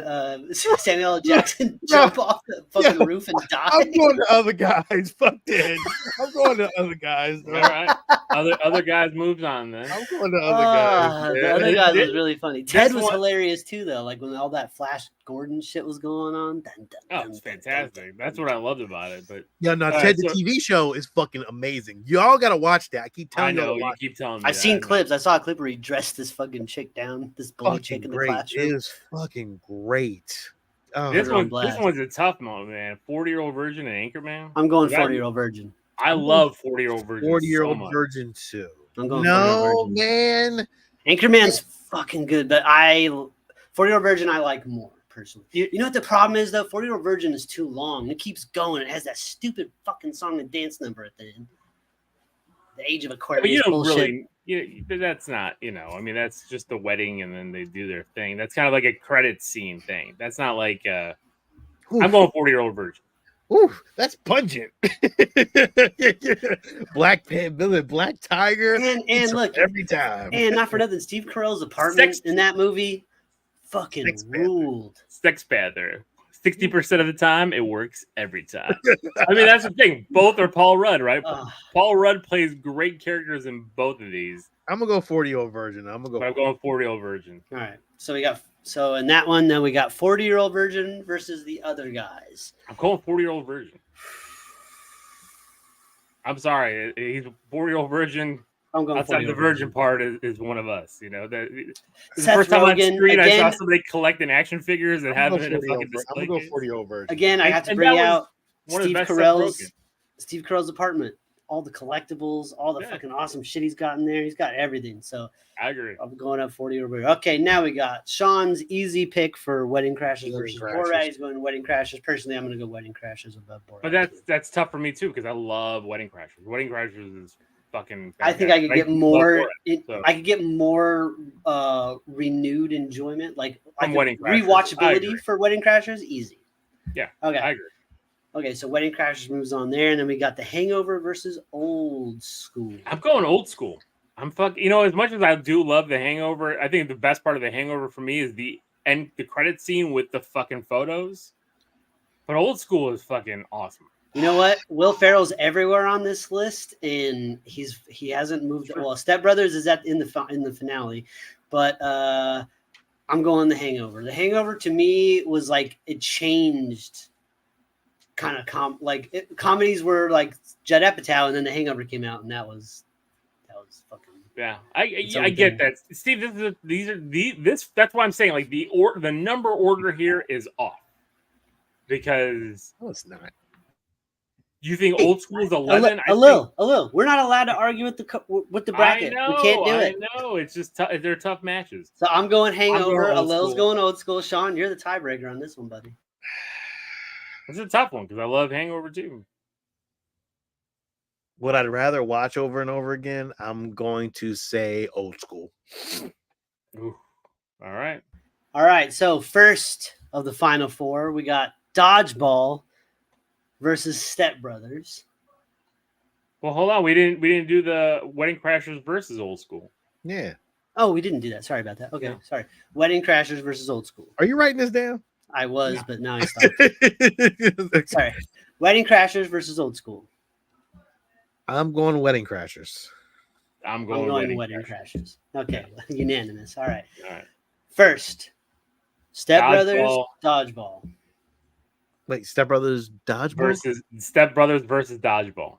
Samuel L. Jackson jump off the fucking roof and die. I'm going to Other Guys. Fuck that. I'm going to Other Guys. All right. Other Guys moves on then. I'm going to Other Guys. The Other Guys was really funny. Ted was hilarious too, though. Like when all that Flash Gordon shit was going on. It's fantastic. That's what I loved about it. But yeah, no, Ted the TV show is fucking amazing. Y'all gotta watch that. I keep telling you. I know you keep telling me. I've seen clips. I saw a clip where he dressed this fucking chick down. This bully chick in the classroom. It is fucking great. Oh, this one's a tough one, man. 40-Year-Old Virgin and Anchorman. I'm going 40-Year-Old Virgin. I love 40-Year-Old Virgin. 40-Year-Old Virgin too. I'm going 40-Year-Old Virgin. Man. Anchorman's fucking good, but 40-Year-Old Virgin I like more personally. You know what the problem is though? 40-Year-Old Virgin is too long. It keeps going. It has that stupid fucking song and dance number at the end. The Age of Aquarius. But you don't bullshit. That's not, I mean, that's just the wedding and then they do their thing. That's kind of like a credit scene thing. That's not like, I'm going 40-Year-Old Virgin. Ooh, that's pungent. Black Panther, Black Tiger. And look, every time. And not for nothing, Steve Carell's apartment in that movie fucking ruled. Sex Panther. 60% of the time, it works every time. I mean, that's the thing. Both are Paul Rudd, right? Paul Rudd plays great characters in both of these. I'm gonna go 40-Year-Old Virgin. I'm going 40-Year-Old Virgin. All right. So in that one, then we got 40-Year-Old Virgin versus The Other Guys. I'm calling 40-Year-Old Virgin. I'm sorry, he's 40-Year-Old Virgin. I'm going outside the virgin part is one of us. That the Seth first time Rogen, on screen again, I saw somebody collecting action figures and have it in a fucking display. I'm gonna go 40-Year-Old Virgin. Again, I have to bring out Steve Carell's apartment. All the collectibles, all the fucking awesome shit he's got in there. He's got everything. So I agree. I'm going up 40-Year-Old Virgin. Okay, now we got Sean's easy pick for Wedding Crashers versus Borat. He's going Wedding Crashers. Personally, I'm going to go Wedding Crashers above Borat. But that's tough for me too because I love Wedding Crashers. Wedding Crashers is fucking fantastic. I think I could get more. I could get more renewed enjoyment, like rewatchability for Wedding Crashers. Easy. Yeah. Okay. I agree. Okay, so Wedding Crashers moves on there, and then we got The Hangover versus Old School. I'm going Old School. As much as I do love The Hangover, I think the best part of The Hangover for me is the credit scene with the fucking photos. But Old School is fucking awesome. You know what? Will Ferrell's everywhere on this list, and he hasn't moved. Well, Step Brothers is in the finale, but I'm going The Hangover. The Hangover to me was like it changed. Kind of comedies were like Judd Apatow, and then The Hangover came out, and that was fucking. Yeah, I get that, Steve. That's why I'm saying like the number order here is off because no, it's not. You think Old School is 11? A little. We're not allowed to argue with the bracket. We can't do it. I know. It's just they're tough matches. So I'm going Hangover. Alil's going Old School. Sean, you're the tiebreaker on this one, buddy. It's a tough one because I love Hangover too. Would I rather watch over and over again? I'm going to say Old School. Ooh. All right. So first of the final four, we got Dodgeball versus Step Brothers. Well, hold on. We didn't do the Wedding Crashers versus Old School. Yeah. Oh, we didn't do that. Sorry about that. Okay, sorry. Wedding Crashers versus Old School. Are you writing this down? I was, but now I stopped. Sorry. Wedding Crashers versus Old School. I'm going Wedding Crashers. I'm going Wedding Crashers. Okay, unanimous. All right. All right. First, Step Brothers Dodgeball. Wait, Step Brothers Dodgeball versus Step Brothers versus Dodgeball.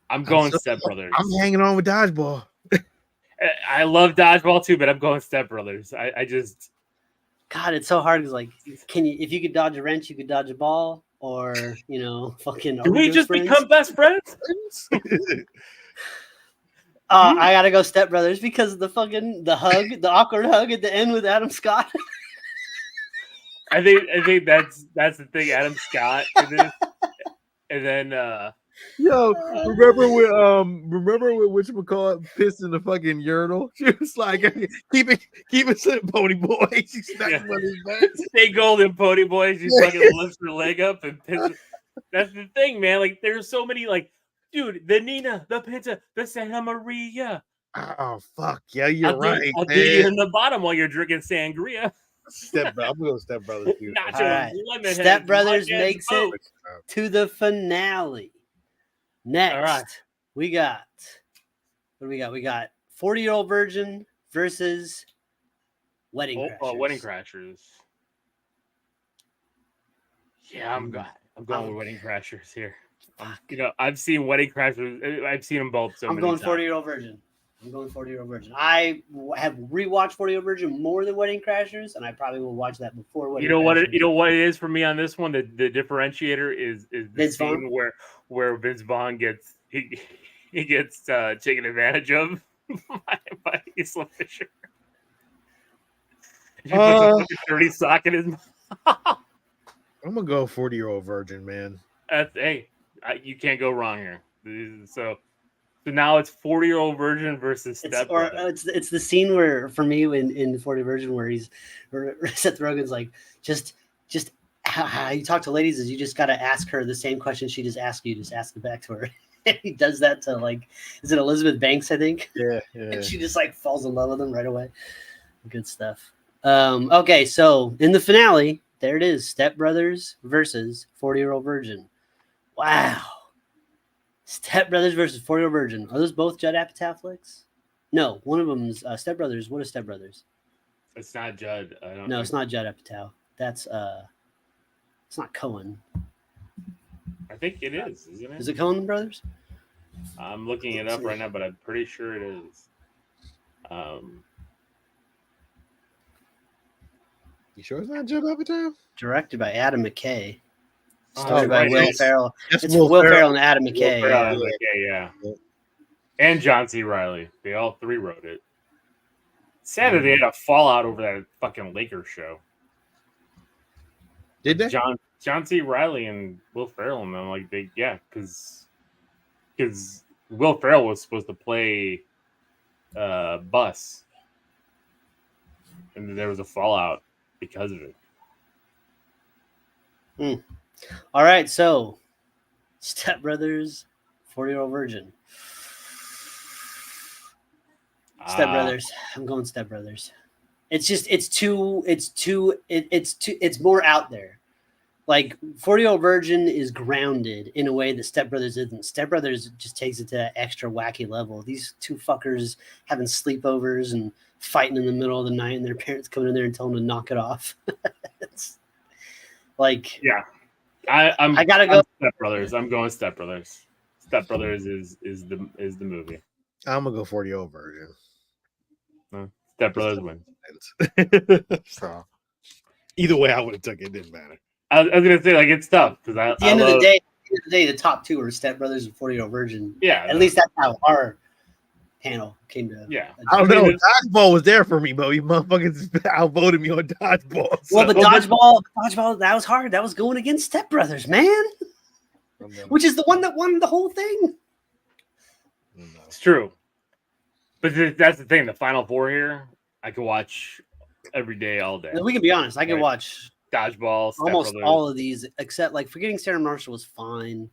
I'm going Step Brothers. I'm hanging on with Dodgeball. I love Dodgeball too, but I'm going Step Brothers. I just God, it's so hard because like, if you could dodge a wrench, you could dodge a ball, or fucking. Did we just become best friends? I gotta go Step Brothers because of the awkward hug at the end with Adam Scott. I think that's the thing. Adam Scott in this. And then remember when whatchamacallit pissed in the fucking urinal? She was like, keep it sitting, Pony Boy. She stuck him on his back. Stay golden, Pony Boy. She fucking lifts her leg up and pisses. That's the thing, man. Like there's so many dude, the Nina, the Pinta, the Santa Maria. Oh fuck. Yeah, you're right. I'll do you in the bottom while you're drinking sangria. I'm going Step Brothers. Right. Step Brothers makes it to the finale. Next, we got what do we got? We got 40-Year-Old Virgin versus Wedding Crashers. Wedding Crashers. Yeah, I'm going with Wedding Crashers here. I've seen Wedding Crashers. I've seen them both. I'm going 40-Year-Old Virgin. I have rewatched 40-Year-Old Virgin more than Wedding Crashers, and I probably will watch that before Wedding Crashers. You know what it is for me on this one? The differentiator is the scene where Vince Vaughn gets he gets taken advantage of by Isla Fisher. She puts a fucking 30 sock in his mouth. I'm gonna go 40-Year-Old Virgin, man. You can't go wrong here. So now it's 40-Year-Old Virgin versus Step Brothers. It's the scene where, for me, in 40 Virgin, where Seth Rogen's like, just how you talk to ladies is you just got to ask her the same question she just asked you, just ask it back to her. And he does that to is it Elizabeth Banks, I think? Yeah. And she just falls in love with him right away. Good stuff. Okay, so in the finale, there it is, Step Brothers versus 40-Year-Old Virgin. Wow. Step Brothers versus 40-Year-Old Virgin. Are those both Judd Apatow flicks? No, one of them's Step Brothers. What is Step Brothers? It's not Judd. No, it's not Judd Apatow. That's it's not Coen. I think it is, isn't it? Is it Coen Brothers? I'm looking it up right now, but I'm pretty sure it is. You sure it's not Judd Apatow? Directed by Adam McKay. Started by Will Ferrell. It's Will Ferrell and Adam McKay. Yeah. And John C. Reilly. They all three wrote it. Sad that they had a fallout over that fucking Lakers show. Did they? John C. Reilly and Will Ferrell and them, because Will Ferrell was supposed to play Bus. And there was a fallout because of it. All right, so Step Brothers, 40-Year-Old Virgin. Step Brothers. I'm going Step Brothers. It's more out there. 40-Year-Old Virgin is grounded in a way that Step Brothers isn't. Step Brothers just takes it to that extra wacky level. These two fuckers having sleepovers and fighting in the middle of the night, and their parents coming in there and telling them to knock it off. It's yeah. I gotta go Step Brothers. I'm going Step Brothers. Step Brothers is the movie. I'm gonna go 40-Year-Old Virgin. Step Brothers wins. So either way, I would have took it. Didn't matter. I was gonna say it's tough because at the end of the day, the top two are Step Brothers and 40-Year-Old Virgin. Yeah, at least that's how our panel came to. Yeah, I don't know. Dodgeball was there for me, but you motherfuckers outvoted me on Dodgeball. So. Well, but Dodgeball, that was hard. That was going against Step Brothers, man. Which is the one that won the whole thing. It's true, but that's the thing. The Final Four here, I could watch every day, all day. We can be honest. I could watch Dodgeball, almost all of these, except Forgetting Sarah Marshall was fine.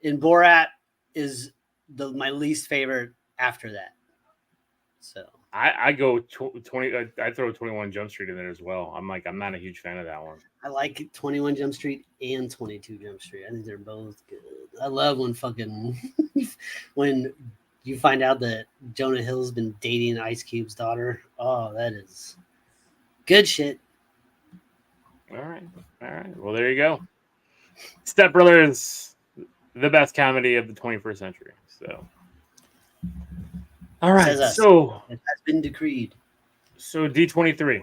In Borat, is my least favorite after that. So I go 20. I throw 21 Jump Street in there as well. I'm not a huge fan of that one. I like 21 Jump Street and 22 Jump Street. I think they're both good. I love when when you find out that Jonah Hill's been dating Ice Cube's daughter. Oh, that is good shit. All right. Well, there you go. Step Brothers, the best comedy of the 21st century. So, all right. So it has been decreed. So D23.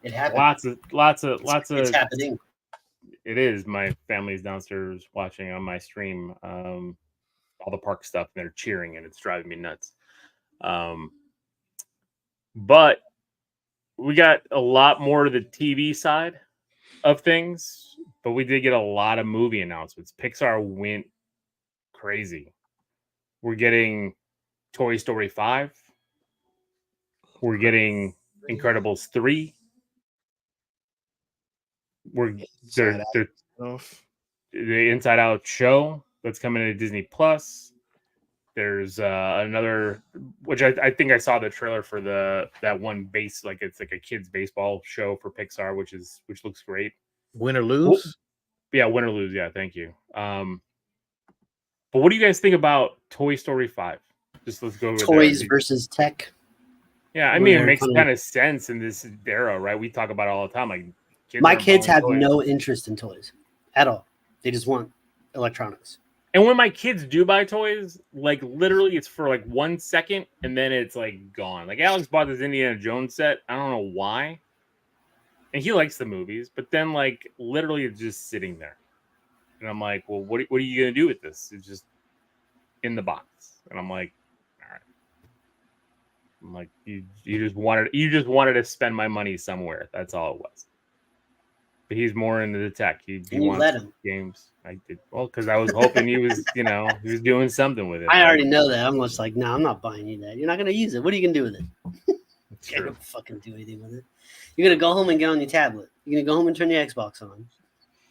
It happened. Lots of. It's happening. It is. My family's downstairs watching on my stream. All the park stuff, and they're cheering, and it's driving me nuts. But we got a lot more to the TV side of things, but we did get a lot of movie announcements. Pixar went crazy. We're getting Toy Story 5. We're getting Incredibles 3. They're the Inside Out show that's coming to Disney Plus. There's another, which I think I saw the trailer for that one base, like it's like a kids baseball show for Pixar, which looks great. Win or lose? Yeah, win or lose. Yeah, thank you. But what do you guys think about Toy Story 5? Just let's go over toys versus tech. Yeah, I mean, it makes kind of sense in this era, right? We talk about it all the time. Like, my kids have no interest in toys at all. They just want electronics. And when my kids do buy toys, like literally it's for like 1 second and then it's like gone. Like Alex bought this Indiana Jones set. I don't know why. And he likes the movies, but then like literally it's just sitting there. And I'm like, well, what are you going to do with this? It's just in the box. And I'm like, all right. I'm like, you just wanted to spend my money somewhere. That's all it was. But he's more into the tech. He wants let him. Games. I did because I was hoping he was, he was doing something with it. I already know that. I'm just like, no, I'm not buying you that. You're not gonna use it. What are you gonna do with it? You're not gonna fucking do anything with it. You're gonna go home and get on your tablet. You're gonna go home and turn your Xbox on.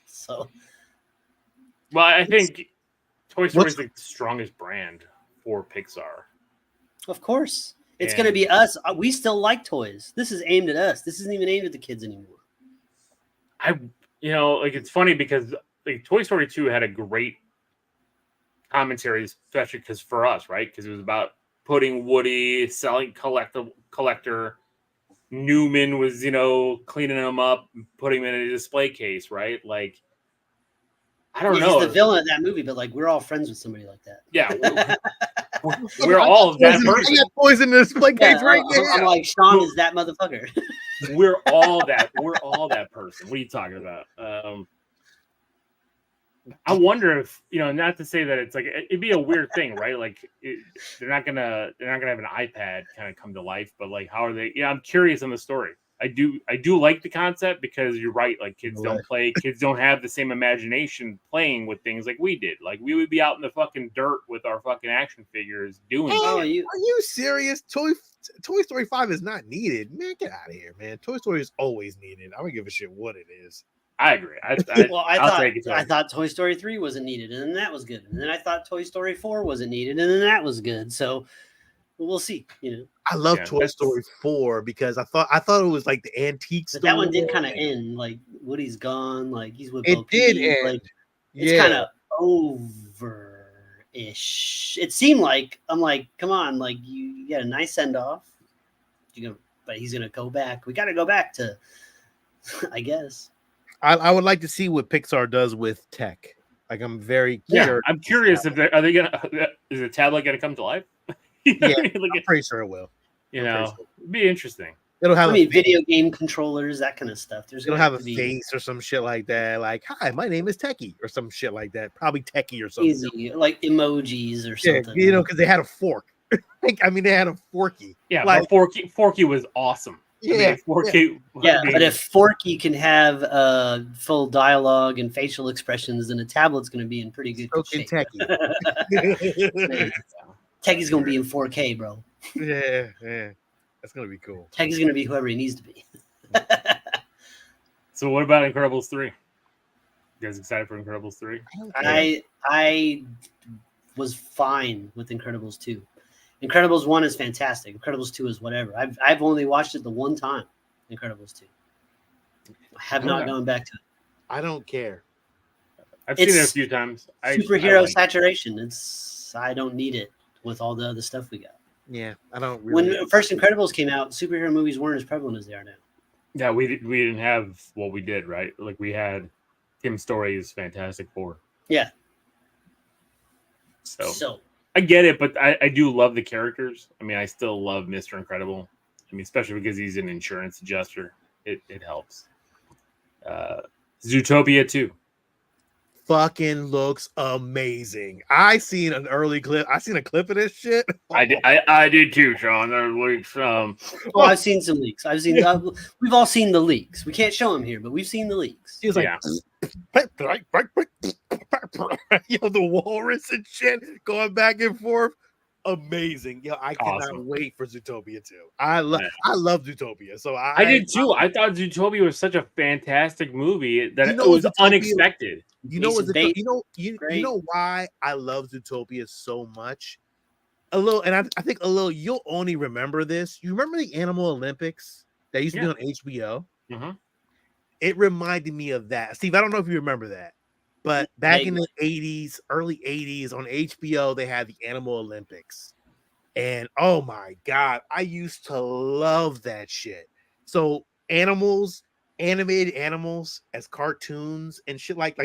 So, well, I think Toy Story is like the strongest brand for Pixar. Of course, it's gonna be us. We still like toys. This is aimed at us. This isn't even aimed at the kids anymore. It's funny because like Toy Story 2 had a great commentary, especially because for us, right? Because it was about putting Woody, selling collector. Newman was, cleaning him up, putting him in a display case, right? Like, I don't know. He's the villain of that movie, but like we're all friends with somebody like that. Yeah, we're all that person. I got poison in the display case right there. I'm like, Sean is that motherfucker. We're all that person. What are you talking about? I wonder if not to say that it's like it'd be a weird thing, right? Like they're not gonna have an iPad kind of come to life, but like how are they? Yeah, I'm curious on the story. I do like the concept because you're right. Like kids don't play, kids don't have the same imagination playing with things like we did. Like we would be out in the fucking dirt with our fucking action figures doing. Are you serious? Toy Story 5 is not needed. Man, get out of here, man. Toy Story is always needed. I don't give a shit what it is. I agree. I thought Toy Story 3 wasn't needed, and then that was good. And then I thought Toy Story 4 wasn't needed, and then that was good. So we'll see. I love Toy Story 4 because I thought it was like the antique store. But that one did kind of end. Like Woody's gone. Like he's with It did end. Like, it's kind of over-ish. It seemed like I'm like, come on, like you got a nice send off. But he's gonna go back. We got to go back to, I guess. I would like to see what Pixar does with tech. Like I'm very curious. I'm curious if are they gonna is the tablet gonna come to life? Yeah, I'm pretty sure it will. It'd be interesting. It'll have video game controllers, that kind of stuff. It'll have a face or some shit like that. Like, hi, my name is Techie or some shit like that. Probably Techie or something. Easy, like emojis or something. Yeah, because they had a fork. They had a Forky. Yeah, like, Forky was awesome. Yeah, Forky. Yeah, but if Forky can have full dialogue and facial expressions, then a tablet's going to be in pretty good shape. Techie's going to be in 4K, bro. Yeah. That's going to be cool. Techie's going to be whoever he needs to be. So what about Incredibles 3? You guys excited for Incredibles 3? I was fine with Incredibles 2. Incredibles 1 is fantastic. Incredibles 2 is whatever. I've only watched it the one time. Incredibles 2. I have not gone back to it. I don't care. I've seen it a few times. Superhero saturation. I don't need it with all the other stuff we got. Yeah, I don't really. When first Incredibles came out, superhero movies weren't as prevalent as they are now. Yeah, we didn't have what we did, right? Like we had Tim Story's Fantastic Four. Yeah. So I get it, but I do love the characters. I mean, I still love Mr. Incredible. I mean, especially because he's an insurance adjuster. It helps. Zootopia 2. Fucking looks amazing. I seen an early clip. I seen a clip of this shit. I did too, Sean. I've seen some leaks. We've all seen the leaks. We can't show them here, but we've seen the leaks. He was like, the walrus and shit going back and forth. Amazing. I cannot wait for Zootopia 2. I love Zootopia. So I did too. I thought Zootopia was such a fantastic movie that it was unexpected. You know why I love Zootopia so much? I think you'll only remember this. You remember the Animal Olympics that used to be on HBO? Mm-hmm. It reminded me of that. Steve, I don't know if you remember that. But back in the 80s, early 80s on HBO, they had the Animal Olympics. And oh my God, I used to love that shit. So animated animals as cartoons and shit like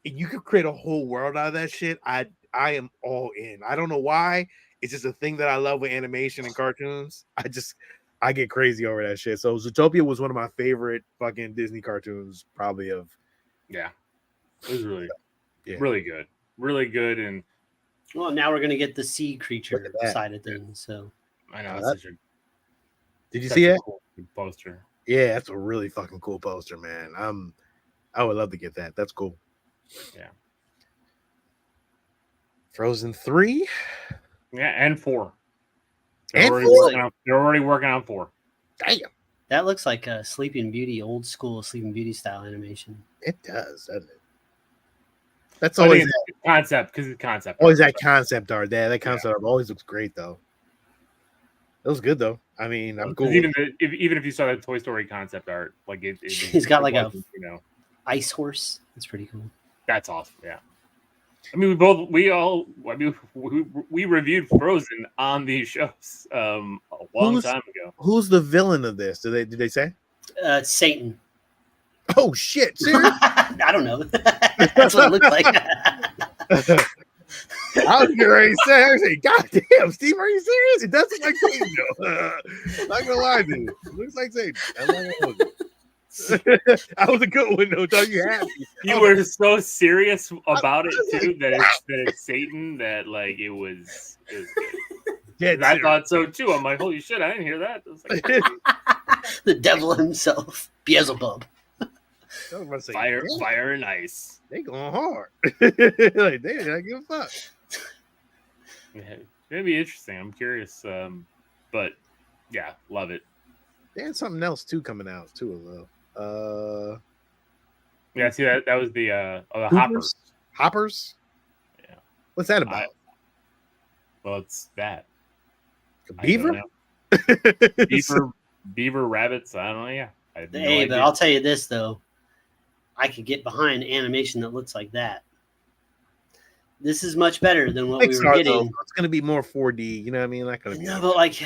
you could create a whole world out of that shit. I am all in. I don't know why. It's just a thing that I love with animation and cartoons. I get crazy over that shit. So Zootopia was one of my favorite fucking Disney cartoons, probably of. Yeah. It was really good. Really good. And well, now we're gonna get the sea creature side of things. So I know. Did you see it? Cool poster. Yeah, that's a really fucking cool poster, man. I would love to get that. That's cool. Yeah. Frozen 3. Yeah, and 4. They're already working on 4. Damn. That looks like a Sleeping Beauty, old school Sleeping Beauty style animation. It does, doesn't it? That's always concept because it's concept. Always that concept art. That concept art always looks great though. It was good though. I mean, I'm cool. Even if you saw that Toy Story concept art, like he's got like a ice horse. It's pretty cool. That's awesome. Yeah. I mean, we reviewed Frozen on these shows a long time ago. Who's the villain of this? Did they say? Satan. Oh shit! Seriously? I don't know. That's what it looks like. I was getting ready to say, God damn, Steve, are you serious? It does look like Satan, though. Not gonna lie, dude. It looks like Satan. That was a good one, though. Don't you have? You were so serious about it too that it's Satan that like it was good. I thought so too. I'm like, holy shit, I didn't hear that. Like, the devil himself, Beelzebub. Fire and ice. They going hard. Like they don't give a fuck. Yeah, it'd be interesting. I'm curious. But yeah, love it. They had something else too coming out too, though. Yeah, see that was the Hoppers. Hoppers? Yeah. What's that about? Well, it's that. A beaver? Beaver rabbits. I don't know. Yeah. But I'll tell you this though. I could get behind animation that looks like that. This is much better than what we were getting. Though, it's going to be more 4D. You know what I mean? Like but like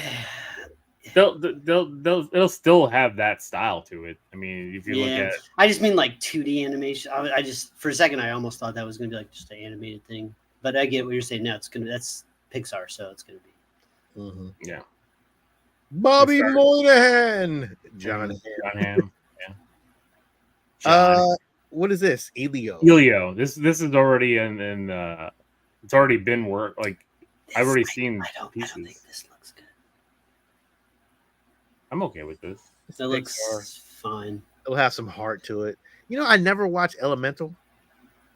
they'll still have that style to it. I mean, if you look at, I just mean like 2D animation. I just for a second I almost thought that was going to be like just an animated thing. But I get what you're saying now. That's Pixar, so it's going to be. Mm-hmm. Yeah. Bobby Moynihan, John Hamm. Yeah. What is this? Elio. This is already in it's already been work. Like I've already seen pieces. I don't think this looks good. I'm okay with this. It looks fine. It'll have some heart to it. You know, I never watched Elemental.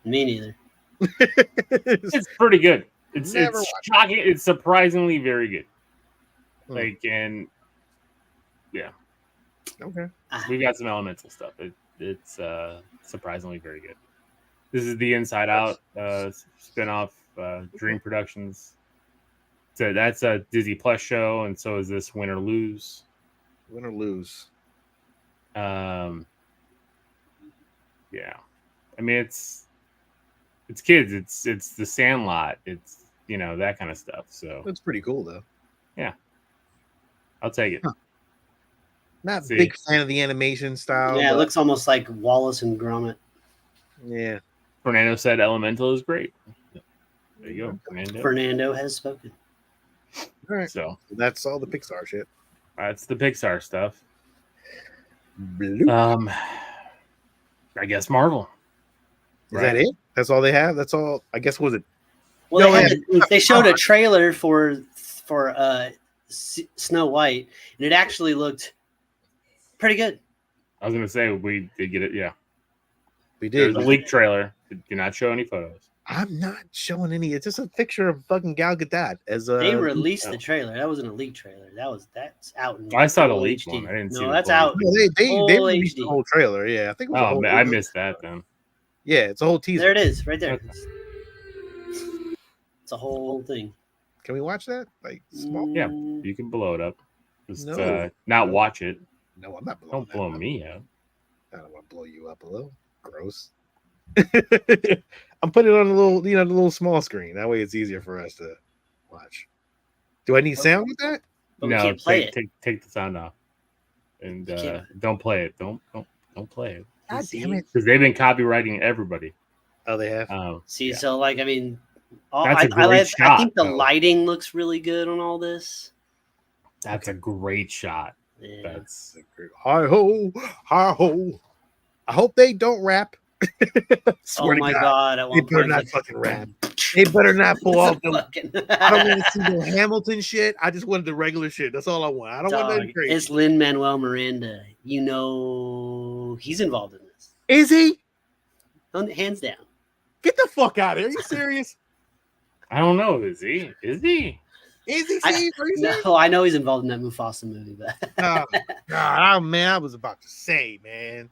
Me neither. It's pretty good. It's shocking. It's surprisingly very good. Like, and yeah. Okay. We've got some Elemental stuff. It's surprisingly very good. This is the Inside Out spinoff Dream Productions. So that's a Disney Plus show, and so is this Win or Lose. Win or Lose. Yeah, I mean it's kids. It's The Sandlot. It's that kind of stuff. So That's pretty cool though. Yeah, I'll take it. Huh. Not a big fan of the animation style. Yeah, it looks almost like Wallace and Gromit. Yeah. Fernando said Elemental is great. There you go, Fernando. Fernando has spoken. All right. So that's all the Pixar shit. That's the Pixar stuff. Bloop. I guess Marvel. Is that it? That's all they have? That's all? I guess was it? Well, they showed a trailer for Snow White, and it actually looked pretty good. I was gonna say we did get it. Yeah, we did. There's a leak trailer. It did not show any photos. I'm not showing any. It's just a picture of fucking Gal Gadot as a. They released the trailer. That wasn't a leak trailer. That's out. I saw the leak HD. one. I didn't see. No, that's out. No, they released the whole trailer. Yeah, I think. It was I missed that then. Yeah, it's a whole teaser. There it is, right there. Okay. It's a whole thing. Can we watch that? Like small? Yeah, you can blow it up. Just No. not watch it. No, I'm not blowing. Don't blow me up. I don't want to blow you up a little. Gross. I'm putting it on the little small screen. That way, it's easier for us to watch. Do I need sound with that? But we No, can't play it. take the sound off, and don't play it. Don't play it. God damn it! Because they've been copywriting everybody. Oh, they have. So like, I mean, That's a great shot, I think the though. lighting looks really good on all this. That's a great shot. Yeah. That's Hi ho, hi ho. I hope they don't rap. Oh my god! At They one better point, not fucking rap. They better not pull out them. fucking... I don't want to see the Hamilton shit. I just wanted the regular shit. That's all I want. I don't want nothing crazy. It's Lin-Manuel Miranda. You know he's involved in this. Is he? Hands down. Get the fuck out of here. Are you serious? I don't know. Is he? Is he, Steve? Are you serious? No, I know he's involved in that Mufasa movie, but oh, man, I was about to say, man,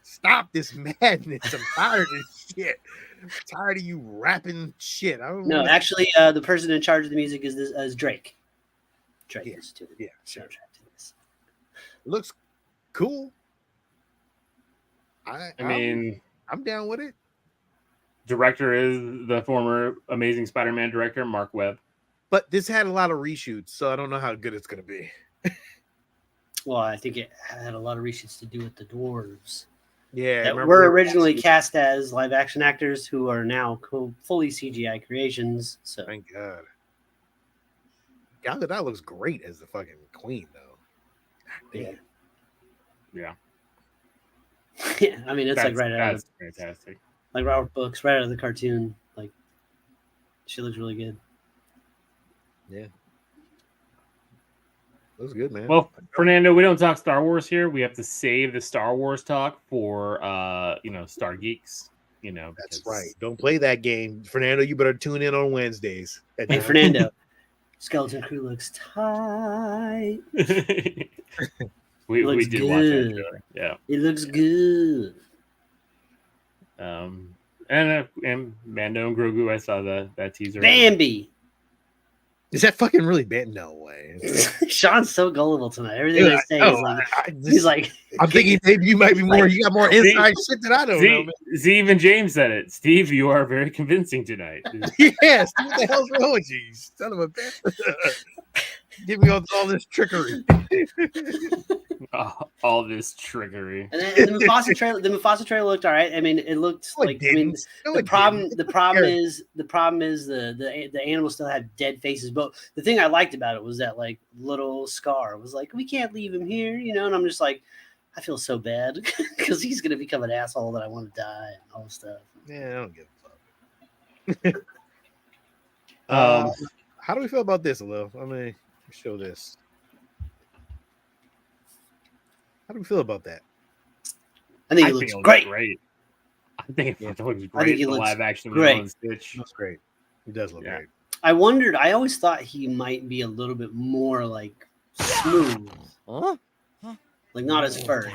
stop this madness. I'm tired of this shit. I'm tired of you rapping shit. I don't know. Actually, the person in charge of the music is Drake. Drake is too. Yeah, sure. Looks cool. I mean, I'm down with it. Director is the former Amazing Spider-Man director, Mark Webb. But this had a lot of reshoots, so I don't know how good it's going to be. Well, I think it had a lot of reshoots to do with the dwarves. Yeah, that were originally cast as live-action actors who are now fully CGI creations. So thank God. Gal Gadot looks great as the fucking queen, though. Yeah. Yeah. Yeah, I mean, it's like right out of fantastic. Like Robert Books, right out of the cartoon. Like, she looks really good. Yeah. Looks good, man. Well, Fernando, we don't talk Star Wars here. We have to save the Star Wars talk for Star Geeks. That's right. Don't play that game. Fernando, you better tune in on Wednesdays. Hey, Fernando. Skeleton Crew looks tight. we did watch that trailer. Yeah. It looks good. And Mando and Grogu, I saw that teaser. Bambi. Is that fucking really bad? No way. Sean's so gullible tonight. Everything I say is like he's like. I'm thinking maybe you might be more. You got more inside shit that I don't know. Man. Steve and James said it. Steve, you are very convincing tonight. Yes. What the hell's wrong with you, son of a bitch? Give me all this trickery. All this trickery. And then the Mufasa trailer looked all right. I mean, it looked like. I mean, the problem is the animals still have dead faces. But the thing I liked about it was that like little Scar was like, we can't leave him here, and I'm just like, I feel so bad because he's gonna become an asshole that I want to die and all this stuff. Yeah, I don't give a fuck. How do we feel about this, Lil? I mean, show this. How do we feel about that? I think it looks great. I think it looks great. I think he looks live action great. It looks great. He does look great. I wondered. I always thought he might be a little bit more like smooth, like not as furry.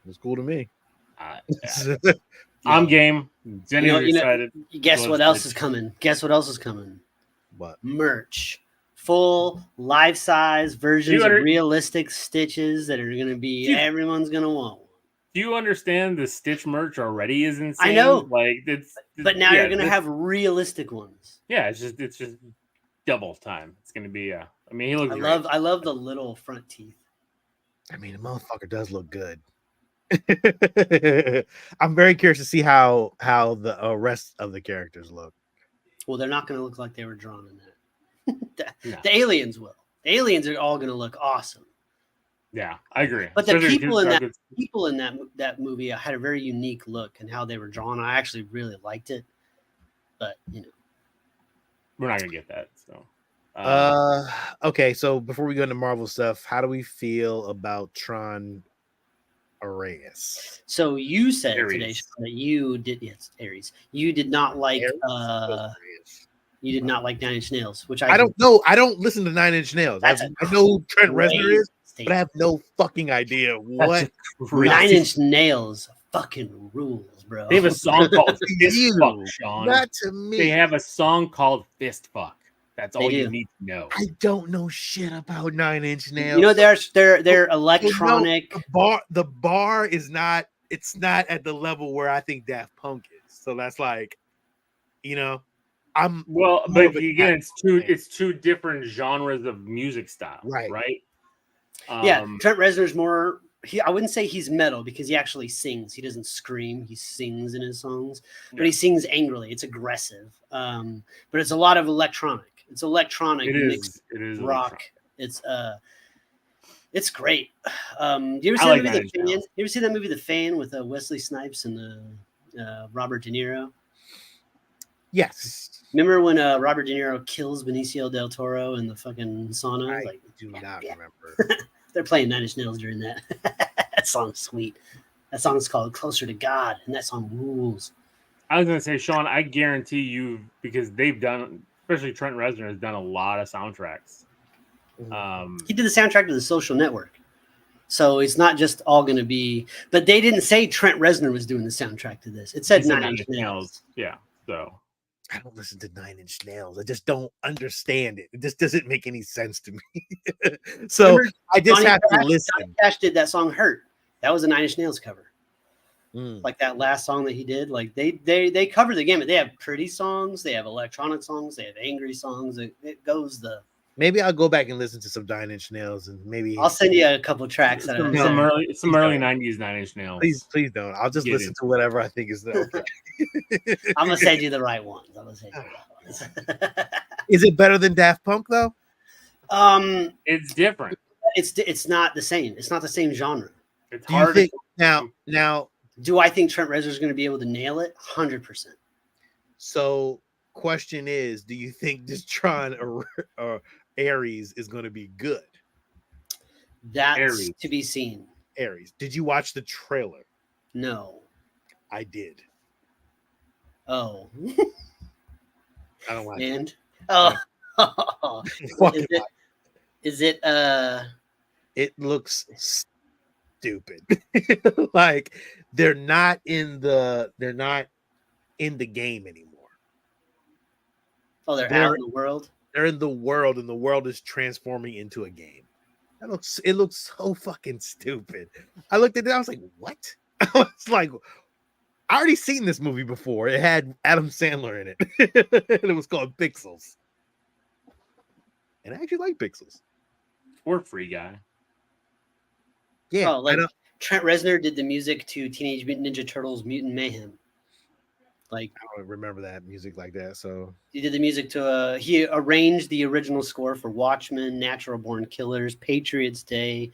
It's cool to me. I'm game. Jenny's You know, excited. Guess what else is coming? Guess what else is coming? What? Merch. Full life-size versions of realistic Stitches that are going to be everyone's going to want. Do you understand the Stitch merch already is insane? I know. Like but now you're going to have realistic ones. Yeah, it's just double time. It's going to be I mean, he looks I love the little front teeth. I mean, the motherfucker does look good. I'm very curious to see how the rest of the characters look. Well, they're not going to look like they were drawn in that. The aliens will. The aliens are all going to look awesome. Yeah, I agree. But the people in that movie had a very unique look and how they were drawn. I actually really liked it. But we're not going to get that. So, okay. So before we go into Marvel stuff, how do we feel about Tron Ares? So you said today that you did Ares. You did not like you did not like 9 Inch Nails, which I don't know. I don't listen to 9 Inch Nails. I know who Trent Reznor is, but I have no fucking idea what 9 Inch Nails fucking rules, bro. They have a song called Fist Fuck, Sean. Not to me. They have a song called Fist Fuck. That's all you need to know. I don't know shit about 9 Inch Nails. You know, they're electronic. The bar is not. It's not at the level where I think Daft Punk is. So that's like, but again, it's two different genres of music style, right? Yeah, Trent Reznor's more. I wouldn't say he's metal because he actually sings. He doesn't scream. He sings in his songs, but he sings angrily. It's aggressive, but it's a lot of electronic. It's electronic. It is rock. Electronic. It's great. You ever see that movie The Fan? You ever see that movie The Fan with Wesley Snipes and Robert De Niro? Yes. Remember when Robert De Niro kills Benicio del Toro in the fucking sauna? I do not remember. They're playing 9 Inch Nails during that. That song's sweet. That song is called Closer to God, and that song rules. I was going to say, Sean, I guarantee you, because they've done, especially Trent Reznor has done a lot of soundtracks. He did the soundtrack to The Social Network. So it's not just all going to be, but they didn't say Trent Reznor was doing the soundtrack to this. It said 9 Inch Nails. Yeah, so. I don't listen to 9 Inch Nails. I just don't understand it. It just doesn't make any sense to me. So remember, I just have to listen. Johnny Cash did that song "Hurt." That was a 9 Inch Nails cover. Like that last song that he did. Like they cover the gamut. They have pretty songs. They have electronic songs. They have angry songs. It goes the. Maybe I'll go back and listen to some 9 Inch Nails, and maybe I'll send you a couple tracks. Some early 90s 9 Inch Nails. Please don't. I'll just listen to whatever I think is okay. I'm gonna send you the right ones. Is it better than Daft Punk though? It's different. It's not the same. It's not the same genre. It's hard. Now, do I think Trent Reznor is going to be able to nail it? 100%. So, question is, do you think this Tron or Ares is going to be good? That's to be seen. Ares. Did you watch the trailer? No. I did. Oh. I don't watch it. Is it it looks stupid. Like they're not in the game anymore. Oh, they're out in the world? They're in the world, and the world is transforming into a game. It looks so fucking stupid. I looked at it, I was like, what? I was like, I already seen this movie before. It had Adam Sandler in it. And it was called Pixels. And I actually like Pixels. Or Free Guy. Yeah. Oh, like Trent Reznor did the music to Teenage Mutant Ninja Turtles Mutant Mayhem. Like I don't remember that music like that. So he did the music to he arranged the original score for Watchmen, Natural Born Killers, Patriots Day,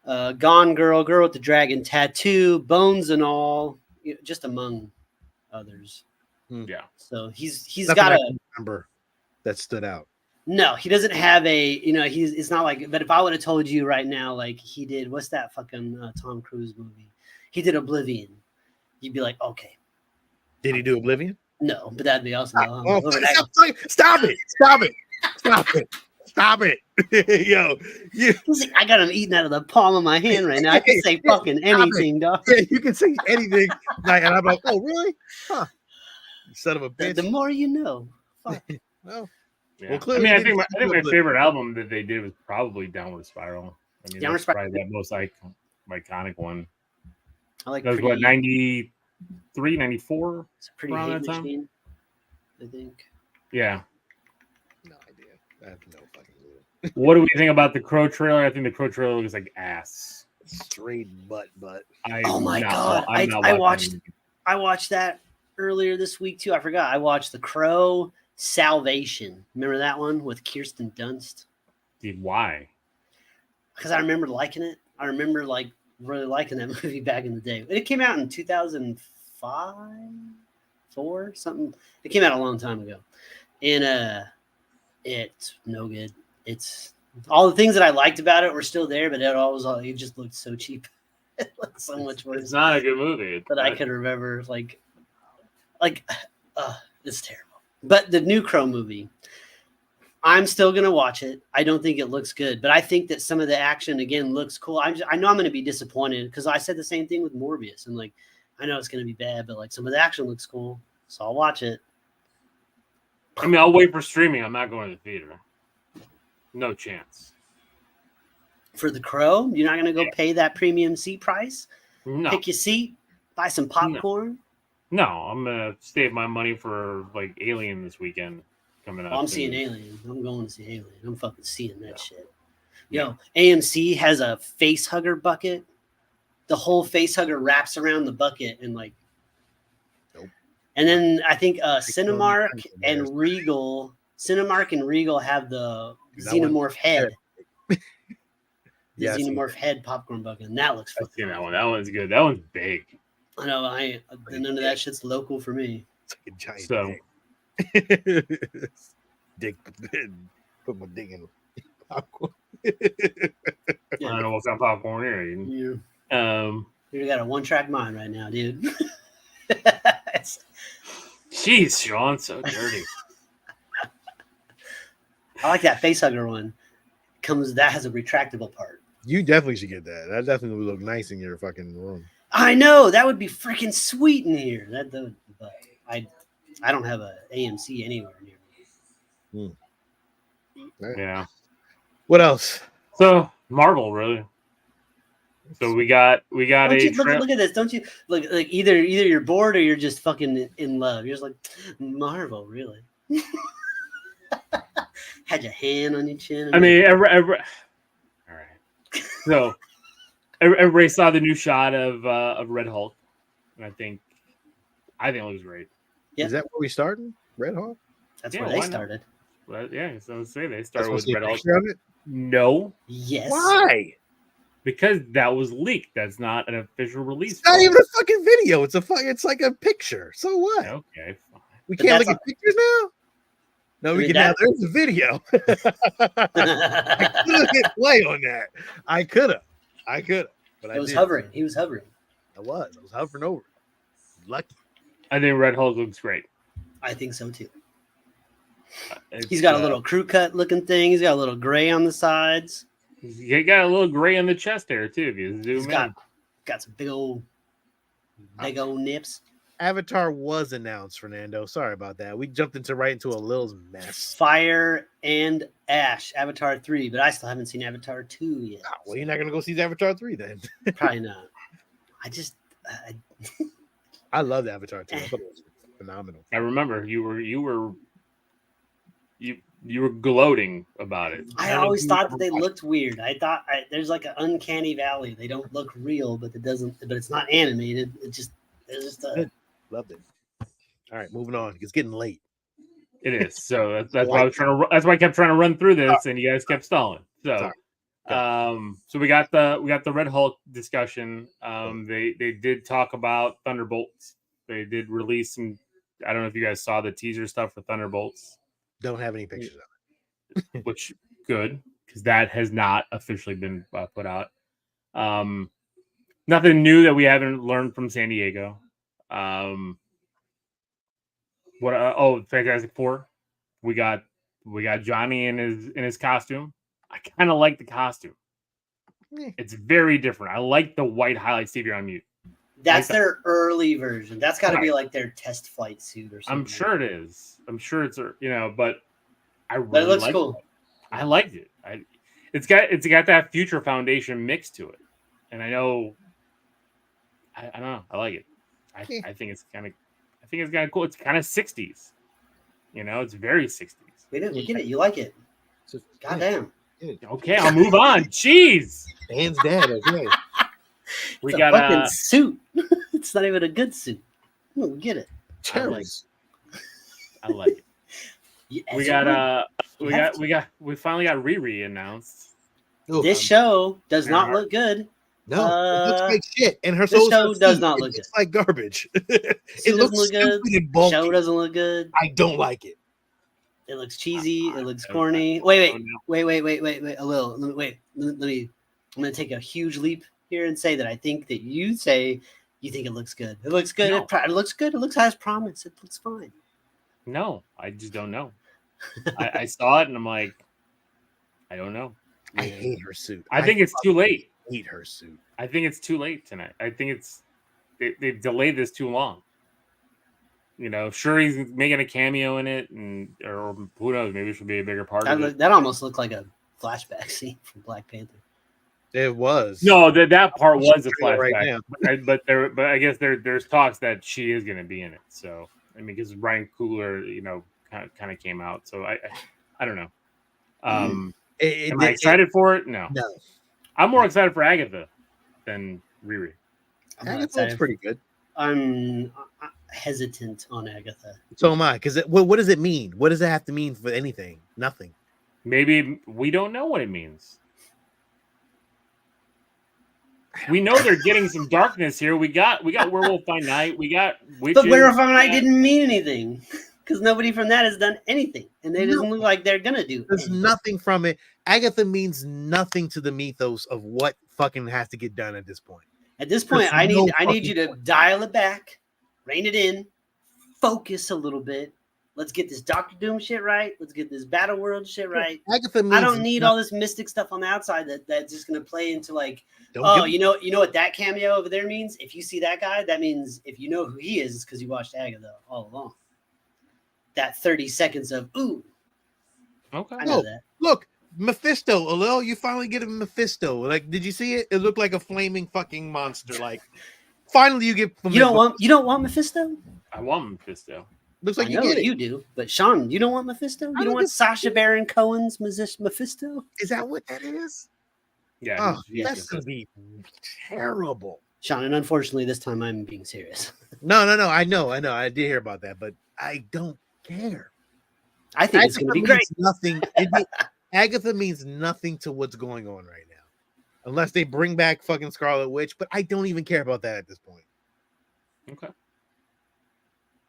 Gone Girl, Girl with the Dragon Tattoo, Bones and All, just among others. Yeah. So he's got a number that stood out. No, he doesn't have it's not like, but if I would have told you right now, like he did, what's that fucking Tom Cruise movie? He did Oblivion. You'd be like, okay. Did he do Oblivion? No, but that'd be awesome. Stop it. Stop it. Yo, He's like, I got him eating out of the palm of my hand right now. I can say fucking anything, dog. Yeah, you can say anything. Like, and I'm like, oh, really? Huh. You son of a bitch. The more you know. Fuck. Well, Yeah. well, I clearly mean, you I think didn't my favorite album that they did was probably Downward Spiral. I mean, Downward that's probably that most iconic one. I like That was what, 93, 94? It's a pretty around hate that time? machine, I think. Yeah. No idea. I have no fucking clue. What do we think about the Crow trailer? I think the Crow trailer looks like ass. Straight butt. Oh my god! I watched that earlier this week too. I forgot. I watched The Crow Salvation. Remember that one with Kirsten Dunst? Dude, why? Because I remember liking it. I remember like really liking that movie back in the day. It came out in 2005, 4, something. It came out a long time ago, and it's no good. It's all the things that I liked about it were still there, but it just looked so cheap. It looked so much worse. It's not a good movie. That I could remember. It's terrible. But the new Crow movie, I'm still gonna watch it. I don't think it looks good, but I think that some of the action again looks cool. I know I'm gonna be disappointed because I said the same thing with Morbius, and like I know it's gonna be bad, but like some of the action looks cool, so I'll watch it. I mean, I'll wait for streaming. I'm not going to the theater. No chance. For The Crow, you're not gonna go pay that premium seat price? No. Pick your seat, buy some popcorn. No, I'm gonna save my money for like Alien this weekend coming up. I'm seeing Alien. I'm going to see Alien. I'm fucking seeing that shit. Yo, AMC has a face hugger bucket. The whole face hugger wraps around the bucket and like. Nope. And then I think Cinemark and Regal have the xenomorph head. The xenomorph head popcorn bucket, and that looks fucking. I've seen that one. That one's good. That one's big. I know. None of that shit's local for me. It's like a giant dick. Put my dick in popcorn. I don't know what's on popcorn here. You got a one-track mind right now, dude. Jeez, Sean, so dirty. I like that face hugger one. That has a retractable part. You definitely should get that. That definitely would look nice in your fucking room. I know that would be freaking sweet in here. But I don't have a AMC anywhere near me. Yeah. What else? So Marvel, really. So we got look at this. Don't you look like either you're bored or you're just fucking in love. You're just like Marvel, really. Had your hand on your chin. I mean, all right. So everybody saw the new shot of Red Hulk, and I think it looks great. Yep. Is that where we started? Red Hulk? That's where they started. Well, yeah, so let's say they started with Red Hulk. No. Yes. Why? Because that was leaked. That's not an official release. It's not even a fucking video. It's like a picture. So what? Okay, fine. We can't look at pictures now? No, we can now. There's a video. I could have hit play on that. I could have. But I was hovering. He was hovering. I was hovering over. Lucky. I think Red Hulk looks great. I think so too. He's got a little crew cut looking thing. He's got a little gray on the sides. He got a little gray on the chest there too. If you zoom in, got some big old nips. Avatar was announced, Fernando. Sorry about that. We jumped right into a Lil's mess. Fire and Ash, Avatar 3, but I still haven't seen Avatar 2 yet. Oh, well, you're not gonna go see Avatar 3 then. Probably not. I loved Avatar 2. I thought it was phenomenal. I remember you were gloating about it. I always thought that they looked weird. I thought there's like an uncanny valley. They don't look real, but it's not animated. It's just loved it. All right, moving on. It's getting late. It is. So that's why I was trying to. That's why I kept trying to run through this, and you guys kept stalling. So, so we got the Red Hulk discussion. They did talk about Thunderbolts. They did release some. I don't know if you guys saw the teaser stuff for Thunderbolts. Don't have any pictures of it. Which good, because that has not officially been put out. Nothing new that we haven't learned from San Diego. Fantastic Four. We got We got Johnny in his costume. I kind of like the costume. It's very different. I like the white highlight. Steve, you're on mute. That's like their early version. That's got to be like their test flight suit or something. I'm sure it is. I'm sure it's, you know, but I really but it looks cool. It. I liked it. It's got that Future Foundation mix to it, and I know. I don't know. I like it. I think it's kind of cool. It's kind of 60s. You know, it's very 60s. We get it. You like it. Goddamn. Okay, I'll move on. Jeez. Dan's dad. Okay. We it's got a fucking suit. It's not even a good suit. We get it. I like it. We finally got Riri announced. This show does not look good. No, it looks like shit. And her show does not look good. It's like garbage. It looks look good. The show doesn't look good. I don't like it. It looks cheesy. It looks corny. Wait. A little. Wait. Let me. I'm gonna take a huge leap here and say that I think that you say you think it looks good. It looks good. No. It looks good. It looks as promised. It looks fine. No, I just don't know. I saw it and I'm like, I don't know. I hate her suit. I think it's too late. Hate her suit. I think it's too late tonight. I think they've delayed this too long. You know, sure he's making a cameo in it, or who knows? Maybe it should be a bigger part of it. That almost looked like a flashback scene from Black Panther. It was. No, that part was a flashback. Right but I guess there's talks that she is going to be in it. So I mean, because Ryan Coogler, you know, kind of came out. So I don't know. Am I excited for it? No. I'm more excited for Agatha than Riri. Agatha looks pretty good. I'm hesitant on Agatha. So am I. Because what does it mean? What does it have to mean for anything? Nothing. Maybe we don't know what it means. We know they're getting some darkness here. We got Werewolf by Night. We got Witches. But Werewolf by Night didn't mean anything because nobody from that has done anything, and they doesn't look like they're gonna do. There's nothing from it. Agatha means nothing to the mythos of what fucking has to get done at this point. At this point, I need you to dial it back, rein it in, focus a little bit. Let's get this Doctor Doom shit right. Let's get this Battle World shit right. Agatha means I don't need all this mystic stuff on the outside that's just gonna play into like, you know what that cameo over there means? If you see that guy, that means if you know who he is, it's because you watched Agatha all along. That 30 seconds of ooh. Okay. I know that. Look, Mephisto, Alil, you finally get a Mephisto. Like, did you see it? It looked like a flaming fucking monster. Like, finally you get. You don't want Mephisto? I want Mephisto. Looks like I know you do, but Sean, you don't want Mephisto? You don't want Sacha Baron Cohen's Mephisto? Is that what that is? Yeah. That's gonna be terrible. Sean, and unfortunately, this time I'm being serious. No. I know. I did hear about that, but I don't care. I think it's gonna be great. Nothing. Agatha means nothing to what's going on right now, unless they bring back fucking Scarlet Witch. But I don't even care about that at this point. Okay.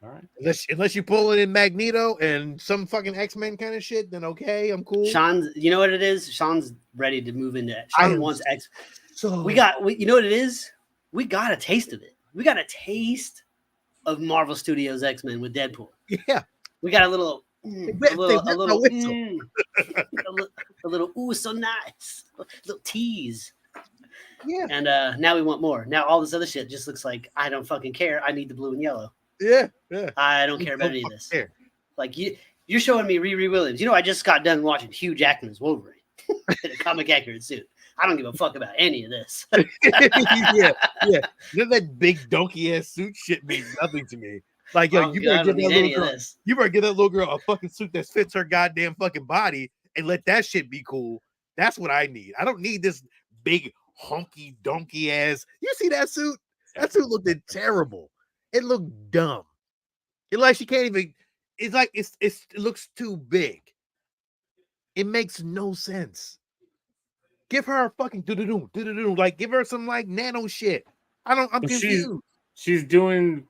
All right. Unless you pull it in Magneto and some fucking X-Men kind of shit, then okay, I'm cool. Sean, you know what it is? Sean's ready to move into it. Sean wants X. So you know what it is? We got a taste of it. We got a taste of Marvel Studios X-Men with Deadpool. Yeah. We got a little ooh, so nice. A little tease. Yeah. And now we want more. Now all this other shit just looks like I don't fucking care. I need the blue and yellow. Yeah. I don't care about any of this. Like you're showing me Riri Williams. You know, I just got done watching Hugh Jackman's Wolverine in a comic accurate suit. I don't give a fuck about any of this. yeah. That big donkey ass suit shit means nothing to me. Like, yo, you better get that little girl a fucking suit that fits her goddamn fucking body and let that shit be cool. That's what I need. I don't need this big honky donkey ass. You see that suit? That suit looked terrible. It looked dumb. It like she can't even. It's like it looks too big. It makes no sense. Give her a fucking do-do-do. Like, give her some like nano shit. I'm confused. She's doing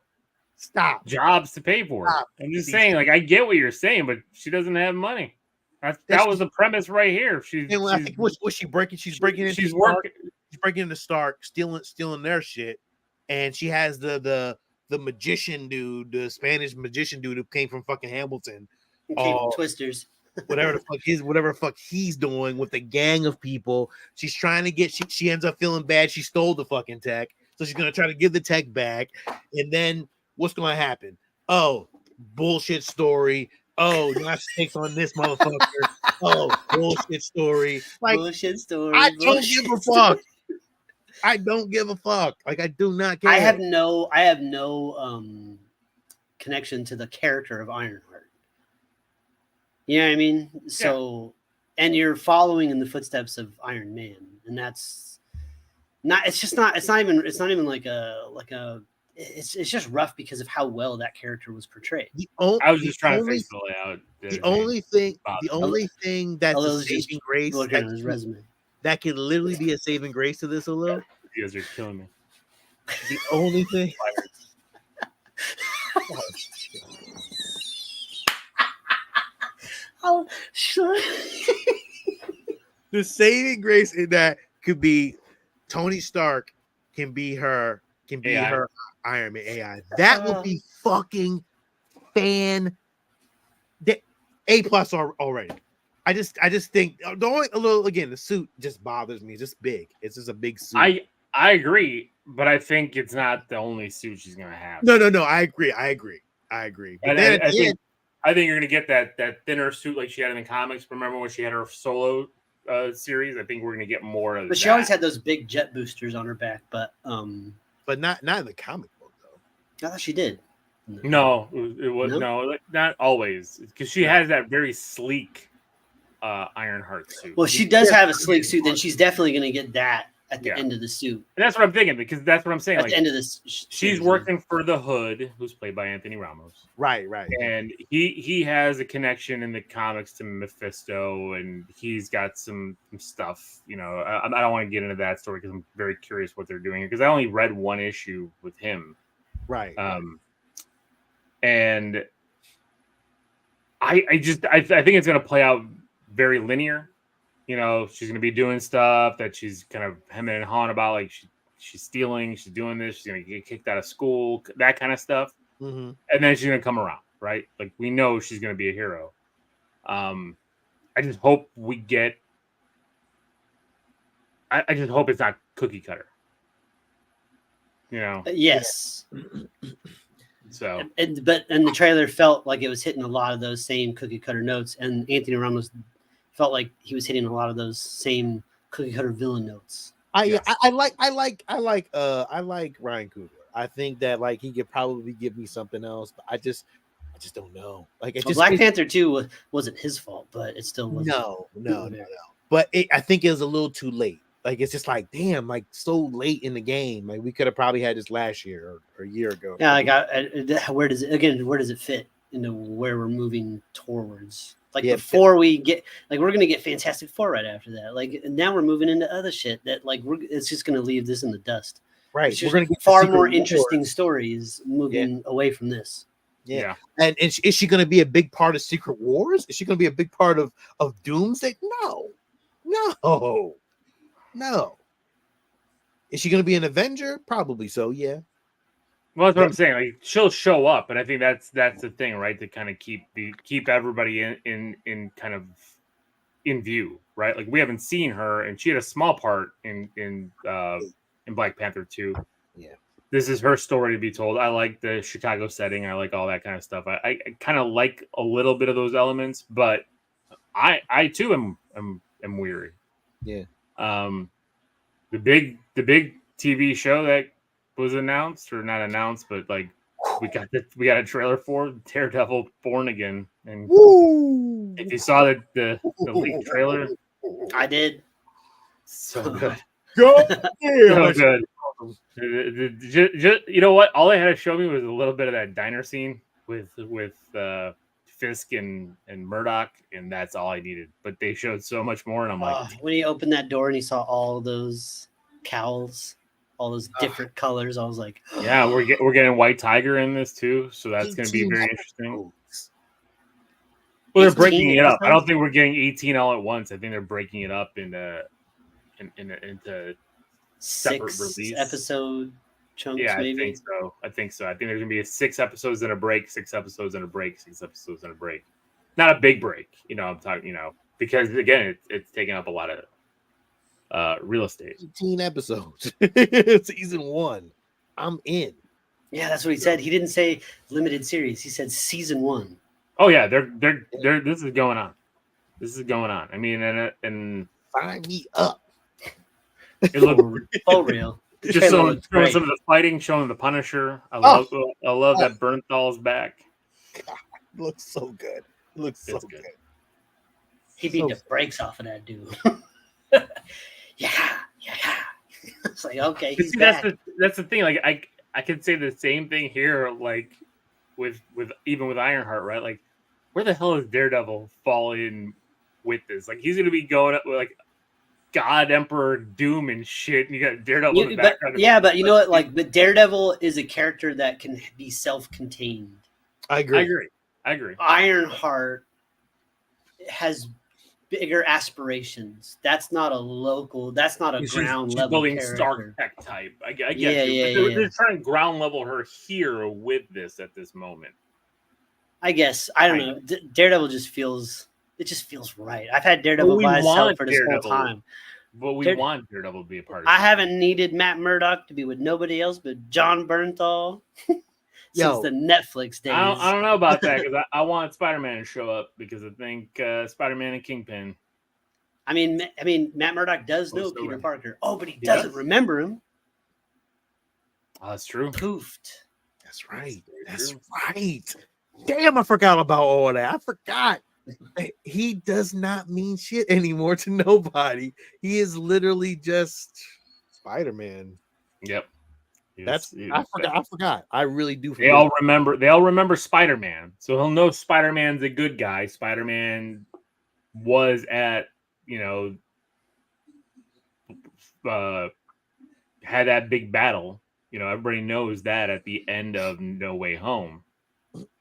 jobs to pay for it. I'm just saying, like, I get what you're saying, but she doesn't have money. That was the premise right here. I think what's she breaking? She's breaking into Stark. She's breaking into Stark, stealing their shit, and she has the magician dude, the Spanish magician dude who came from fucking Hamilton. Came from Twisters. whatever the fuck he's doing with the gang of people. She's trying to get. She ends up feeling bad. She stole the fucking tech, so she's gonna try to give the tech back. And then what's gonna happen? Oh, bullshit story. Oh, now she takes on this motherfucker. Oh, bullshit story. Like bullshit story. I don't give a fuck. I don't give a fuck. Like I do not care. I have no connection to the character of Ironheart. You know what I mean? So, and you're following in the footsteps of Iron Man, and that's not. It's not even like a. It's just rough because of how well that character was portrayed. I was just trying to fix the layout. The only thing that's a saving grace looking at his resume. That could literally be a saving grace to this a little. You guys are killing me. The only thing. Oh, sure. The saving grace in that could be Tony Stark can be her Iron Man AI. That would be fucking fan. A+ already. I just think the only a little again the suit just bothers me. It's just big. It's just a big suit. I agree, but I think it's not the only suit she's gonna have. No. I agree. But then I think you're gonna get that thinner suit like she had in the comics. Remember when she had her solo series? I think we're gonna get more of. But she always had those big jet boosters on her back. But not in the comic book though. I thought she did. No, it was no, not always because she has that very sleek Ironheart suit. Well, she does have a sleek suit. Then she's definitely gonna get that at the end of the suit. And that's what I'm thinking because that's what I'm saying. At the end of this, she's working for the Hood, who's played by Anthony Ramos. Right. And he has a connection in the comics to Mephisto, and he's got some stuff. You know, I don't want to get into that story because I'm very curious what they're doing because I only read one issue with him. Right. And I think it's going to play out very linear. You know, she's going to be doing stuff that she's kind of hemming and hawing about, like she's stealing, she's doing this, she's going to get kicked out of school, that kind of stuff. Mm-hmm. And then she's going to come around, right? Like we know she's going to be a hero. I just hope we get. I just hope it's not cookie cutter. You know. Yes. So. And the trailer felt like it was hitting a lot of those same cookie cutter notes, and Anthony Ramos felt like he was hitting a lot of those same cookie cutter villain notes. I like Ryan Coogler. I think that like he could probably give me something else, but I just don't know. Like Black Panther 2 wasn't his fault, but it still wasn't. No. But I think it was a little too late. Like it's just like damn, like so late in the game. Like we could have probably had this last year or a year ago. Yeah, where does it fit into where we're moving towards? Like before we get, like we're gonna get Fantastic Four right after that. Like now we're moving into other shit that like it's just gonna leave this in the dust. Right, we're gonna get far more interesting stories moving away from this. Yeah. And is she gonna be a big part of Secret Wars? Is she gonna be a big part of Doomsday? No. Is she gonna be an Avenger? Probably so. Yeah. Well, that's what I'm saying. Like she'll show up, but I think that's the thing, right? To kind of keep everybody in kind of in view, right? Like we haven't seen her, and she had a small part in Black Panther 2. Yeah, this is her story to be told. I like the Chicago setting. I like all that kind of stuff. I kind of like a little bit of those elements, but I too am weary. Yeah. The big TV show that was announced or not announced, but like we got a trailer for Daredevil Born Again, and if you saw the leaked trailer, I did. So good, so good. Just, you know what? All they had to show me was a little bit of that diner scene with Fisk and Murdoch, and that's all I needed. But they showed so much more, and I'm like, when he opened that door and he saw all those cowls, all those different colors, I was like, yeah, we're getting White Tiger in this too, so that's going to be very interesting. Well, they're breaking it up. I don't think we're getting 18 all at once. I think they're breaking it up into separate release episode chunks. Yeah, maybe? I think so. I think there's gonna be 6 episodes and a break, 6 episodes and a break, 6 episodes and a break. not a big break. I'm talking, because again, it's taking up a lot of real estate. 18 episodes. Season 1. I'm in. Yeah, that's what he said. He didn't say limited series. He said season 1. Oh yeah, they're this is going on. This is going on. I mean, and sign me up. It looked for real. Just showing some of the fighting, showing the Punisher. I love that Bernthal's back. God, looks so good. Looks so good. He beat the brakes off of that dude. yeah. It's like, okay, he's back. That's the thing. Like I could say the same thing here, like with even with Ironheart, right? Like, where the hell is Daredevil falling with this? Like, he's gonna be going up with like God Emperor Doom and shit, and you got Daredevil in the background. But you know what? Like, but Daredevil is a character that can be self-contained. I agree. Ironheart has bigger aspirations. That's not a local. That's not a ground level building character. Stark Tech type. I get you. They're trying to ground level her here with this at this moment. I guess I don't know. Daredevil just feels. It just feels right. I've had Daredevil by himself for this whole time. But we want Daredevil to be a part of it. I haven't needed Matt Murdock to be with nobody else but John Bernthal since the Netflix days. I don't know about that because I want Spider-Man to show up because I think Spider-Man and Kingpin. I mean, Matt Murdock does know Peter Parker. Oh, but he doesn't remember him. Oh, that's true. Poofed. That's right. That's right. Damn, I forgot about all that. I forgot. He does not mean shit anymore to nobody. He is literally just Spider-Man. Yep. I forgot. I really do forget. They all remember Spider-Man. So he'll know Spider-Man's a good guy. Spider-Man was at, had that big battle. Everybody knows that at the end of No Way Home.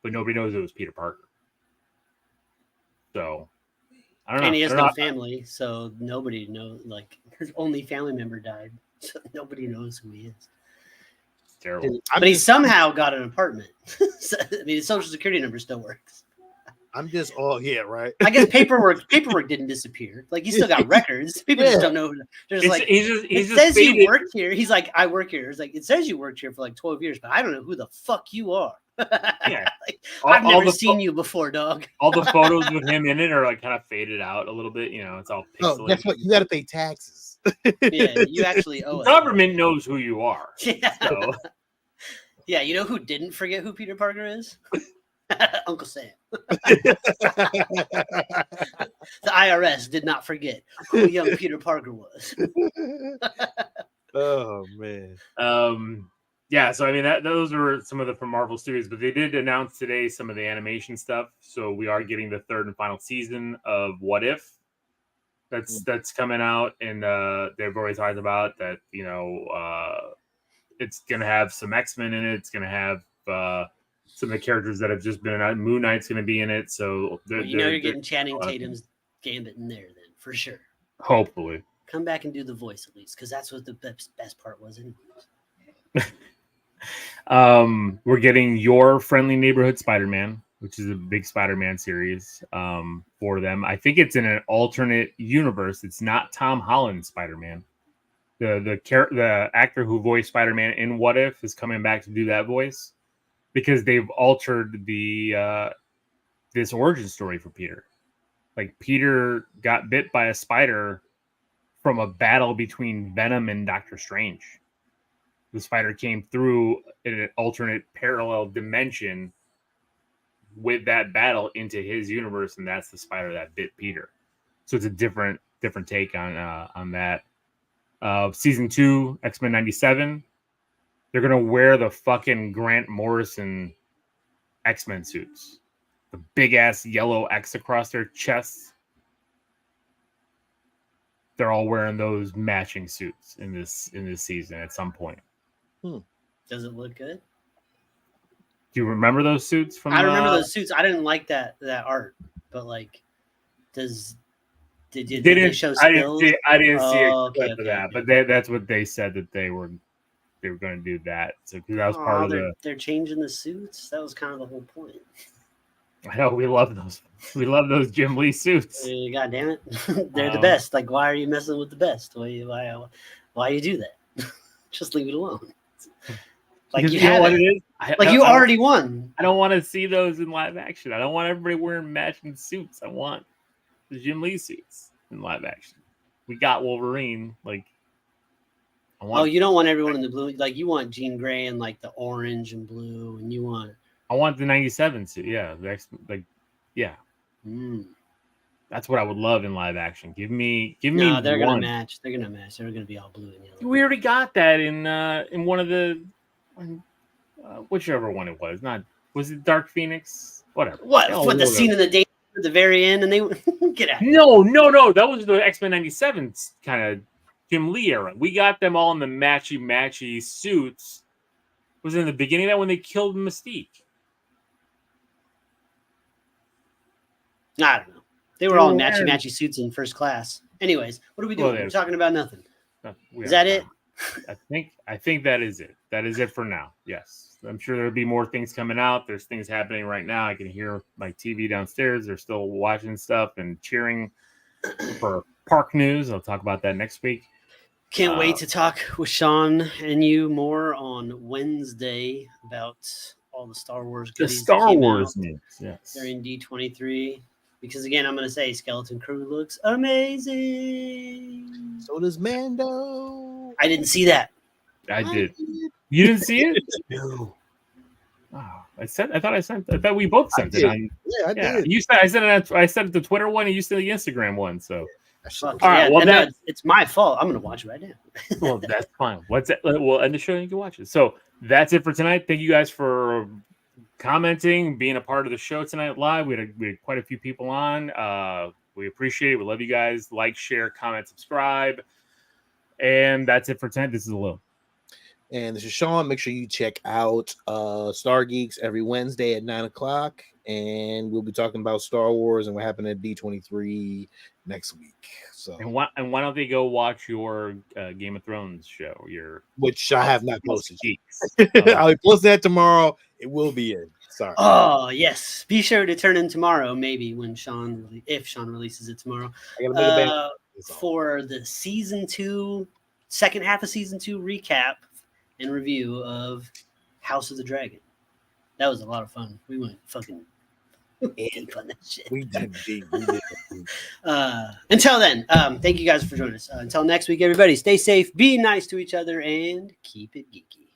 But nobody knows it was Peter Parker. So, I don't know. And he has no family, so nobody knows. Like, his only family member died, so nobody knows who he is. It's terrible. But he somehow got an apartment. His social security number still works. I'm just right. I guess paperwork didn't disappear. Like, he still got records. People just don't know. They're just it says you worked here. He's like, I work here. It's like, it says you worked here for like 12 years, but I don't know who the fuck you are. Yeah, I've never seen you before, dog. All the photos with him in it are like kind of faded out a little bit. It's all pixelated. Oh, that's what you got to pay taxes. Yeah, you actually owe it. The government knows who you are. Yeah. So. Yeah, you know who didn't forget who Peter Parker is? Uncle Sam. The IRS did not forget who young Peter Parker was. Oh man. Yeah, so I mean those are some of the from Marvel Studios, but they did announce today some of the animation stuff. So we are getting the third and final season of What If. That's coming out, and they've already talked about that. It's gonna have some X-Men in it. It's gonna have some of the characters that have just been in. Moon Knight's gonna be in it. So you're getting Channing Tatum's Gambit in there then for sure. Hopefully, come back and do the voice at least, because that's what the best part was anyways. We're getting Your Friendly Neighborhood Spider-Man, which is a big Spider-Man series for them. I think it's in an alternate universe. It's not Tom Holland's Spider-Man. The actor who voiced Spider-Man in What If is coming back to do that voice because they've altered the this origin story for Peter. Like, Peter got bit by a spider from a battle between Venom and Doctor Strange. The spider came through in an alternate parallel dimension with that battle into his universe, and that's the spider that bit Peter. So it's a different take on that. Season 2, X-Men 97. They're gonna wear the fucking Grant Morrison X-Men suits, the big ass yellow X across their chests. They're all wearing those matching suits in this season at some point. Does it look good? Do you remember those suits from? I remember those suits. I didn't like that art, but like, did they show skills? I didn't see a clip of that, but that's what they said that they were going to do that. So because that was part of they're changing the suits. That was kind of the whole point. I know we love those. We love those Jim Lee suits. God damn it, they're the best. Like, why are you messing with the best? Why you do that? Just leave it alone. Like, you know have what it. Is. You already won. I don't want to see those in live action. I don't want everybody wearing matching suits. I want the Jim Lee suits in live action. We got Wolverine. Like, you don't want everyone in the blue. Like, you want Jean Grey and like the orange and blue, and you want. I want the '97 suit. Yeah, yeah. That's what I would love in live action. Give me. No, they're gonna match. They're gonna match. They're gonna be all blue and yellow. We already got that in one of the, whichever one it was. Was it Dark Phoenix? Whatever. What the scene in the day at the very end, and they get out. No. That was the X-Men '97 kind of Jim Lee era. We got them all in the matchy suits. Was it in the beginning of that when they killed Mystique? I don't know. They were all in matchy suits in First Class. Anyways, what are we doing? We're talking about nothing. Is that it? I think that is it. That is it for now. Yes. I'm sure there'll be more things coming out. There's things happening right now. I can hear my TV downstairs. They're still watching stuff and cheering for park news. I'll talk about that next week. Can't wait to talk with Sean and you more on Wednesday about all the Star Wars goodies. The Star Wars news, yes. During D23. Because again, I'm going to say Skeleton Crew looks amazing. So does Mando. I didn't see that. I did. You didn't see it? No. Oh, I thought we both sent it. I did. You said I sent it the Twitter one, and you sent the Instagram one. So, all right. Well, it's my fault. I'm going to watch it right now. Well, that's fine. What's it? We'll end the show and you can watch it. So that's it for tonight. Thank you guys for commenting, being a part of the show tonight live. We had quite a few people on. We appreciate it. We love you guys. Like, share, comment, subscribe. And that's it for tonight. This is Lil. And this is Sean. Make sure you check out Star Geeks every Wednesday at 9:00. And we'll be talking about Star Wars and what happened at D23 next week. So and why don't they go watch your Game of Thrones show? Which I have not posted. I'll post that tomorrow. It will be in. Sorry. Oh yes, be sure to turn in tomorrow. Maybe if Sean releases it tomorrow. For the season 2, second half of season 2 recap and review of House of the Dragon. That was a lot of fun. We went fucking deep on that shit. We did. Until then, thank you guys for joining us. Until next week, everybody, stay safe, be nice to each other, and keep it geeky.